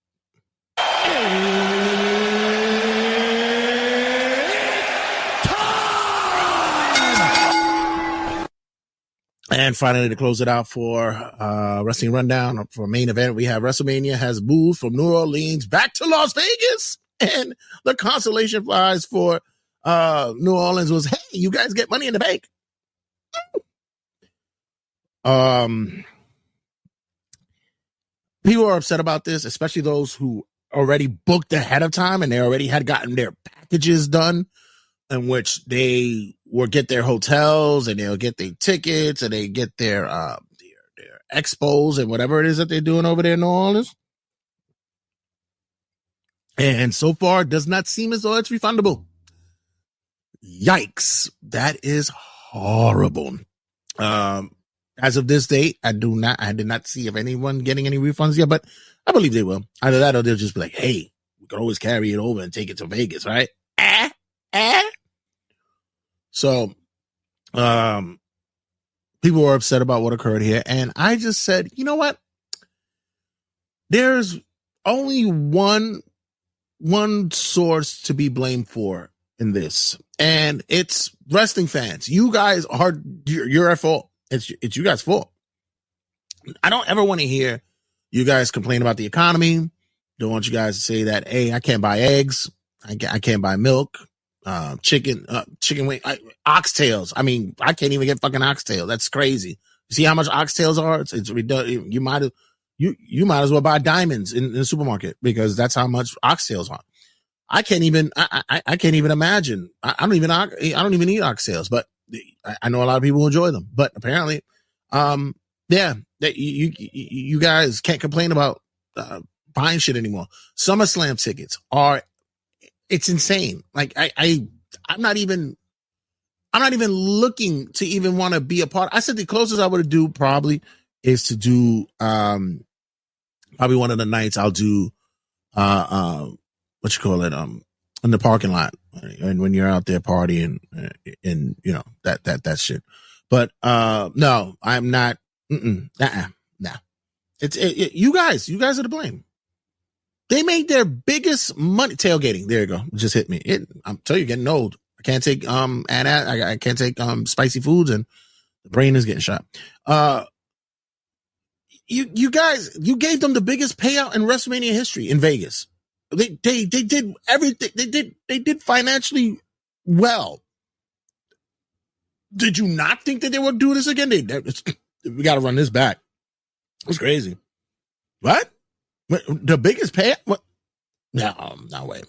And finally, to close it out for Wrestling Rundown, for main event, we have WrestleMania has moved from New Orleans back to Las Vegas. And the consolation prize for New Orleans was, hey, you guys get Money in the Bank. people are upset about this, especially those who already booked ahead of time and they already had gotten their packages done, in which they will get their hotels and they'll get their tickets and they get their expos and whatever it is that they're doing over there in New Orleans. And so far, it does not seem as though it's refundable. Yikes. That is horrible. As of this date, I did not see of anyone getting any refunds yet, but I believe they will. Either that or they'll just be like, hey, we can always carry it over and take it to Vegas, right? So, people were upset about what occurred here. And I just said, you know what? There's only one source to be blamed for in this. And it's wrestling fans. You guys you're at fault. It's you guys' fault. I don't ever want to hear you guys complain about the economy. Don't want you guys to say that, hey, I can't buy eggs. I can't buy milk, chicken wing, oxtails. I mean, I can't even get fucking oxtails. That's crazy. You see how much oxtails are? It's ridiculous. You might as well buy diamonds in the supermarket because that's how much oxtails are. I can't even imagine. I don't even eat oxtails, but I know a lot of people enjoy them. But apparently, you guys can't complain about buying shit anymore. SummerSlam tickets it's insane. Like I'm not even looking to even want to be a part. I said the closest I would do probably is to do probably one of the nights I'll do what you call it in the parking lot, and when you're out there partying and you know that shit. But no, I'm not. Nah. It's you guys are to blame. They made their biggest money tailgating. There you go. It just hit me. I'm telling you, getting old. I can't take I can't take spicy foods, and the brain is getting shot. You guys, you gave them the biggest payout in WrestleMania history in Vegas. They did everything. They did financially well. Did you not think that they would do this again? We got to run this back. It's crazy. What? The biggest payout? What? No way.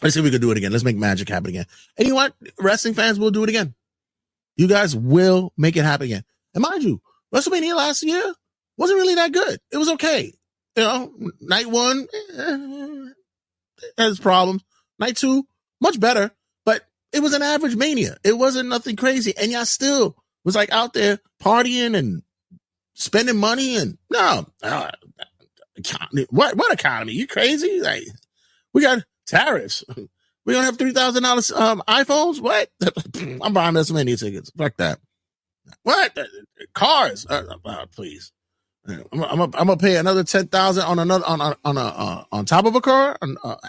Let's see if we could do it again. Let's make magic happen again. And you know what? Wrestling fans will do it again. You guys will make it happen again. And mind you, WrestleMania last year wasn't really that good. It was okay. You know, night one has problems. Night two, much better, but it was an average Mania. It wasn't nothing crazy. And y'all still was like out there partying and spending money and what economy? You crazy? Like, we got tariffs. We don't have $3,000 iPhones. What? I'm buying WrestleMania tickets. Fuck that. What? Cars? Please. I'm gonna pay another $10,000 on top of a car.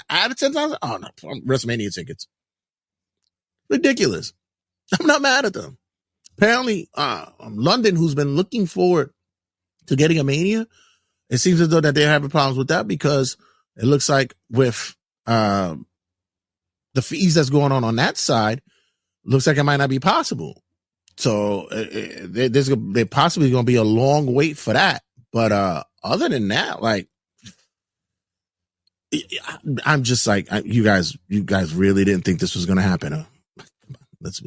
Add $10,000. Oh no, WrestleMania tickets. Ridiculous. I'm not mad at them. Apparently, London, who's been looking forward to getting a Mania, it seems as though that they're having problems with that because it looks like with the fees that's going on that side, looks like it might not be possible. So they're possibly going to be a long wait for that. But other than that, like, I'm just like, you guys really didn't think this was going to happen. Let's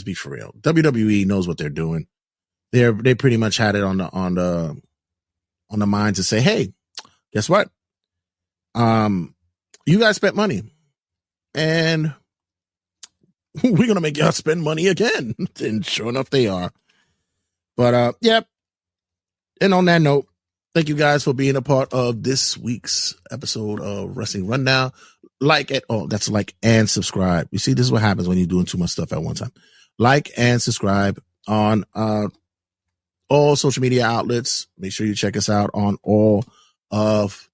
be for real. WWE knows what they're doing. They pretty much had it on the mind to say, hey, guess what? You guys spent money, and we're going to make y'all spend money again. And sure enough, they are. But, yep. And on that note, thank you guys for being a part of this week's episode of Wrestling Rundown. That's like and subscribe. You see, this is what happens when you're doing too much stuff at one time. Like and subscribe on all social media outlets. Make sure you check us out on all of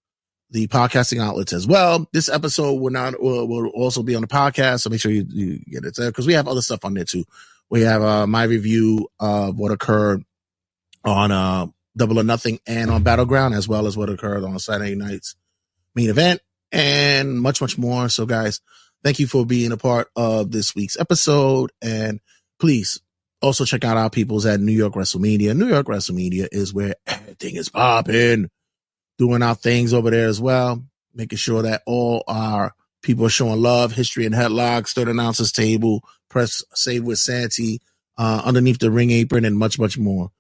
the podcasting outlets as well. This episode will also be on the podcast, so make sure you get it there because we have other stuff on there too. We have my review of what occurred on Double or Nothing and on Battleground, as well as what occurred on Saturday night's main event, and much, much more. So, guys, thank you for being a part of this week's episode, and please Also check out our peoples at New York WrestleMania. New York WrestleMania is where everything is popping. Doing our things over there as well. Making sure that all our people are showing love, history and headlocks, third announcers table, press save with Santi, underneath the ring apron, and much, much more.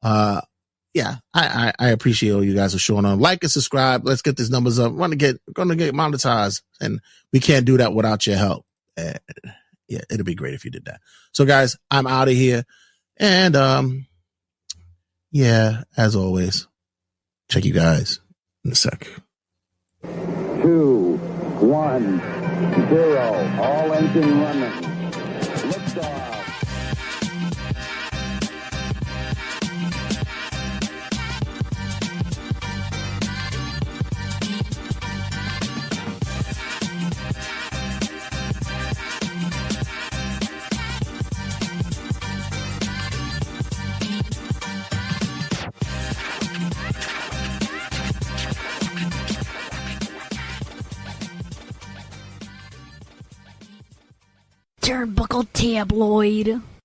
Yeah, I appreciate all you guys are showing on. Like and subscribe. Let's get these numbers up. We're gonna get monetized, and we can't do that without your help. Yeah, it'd be great if you did that. So guys, I'm out of here. And yeah, as always, check you guys in a sec. 2, 1, 0. All engine running. Liftoff. Turnbuckle Tabloid.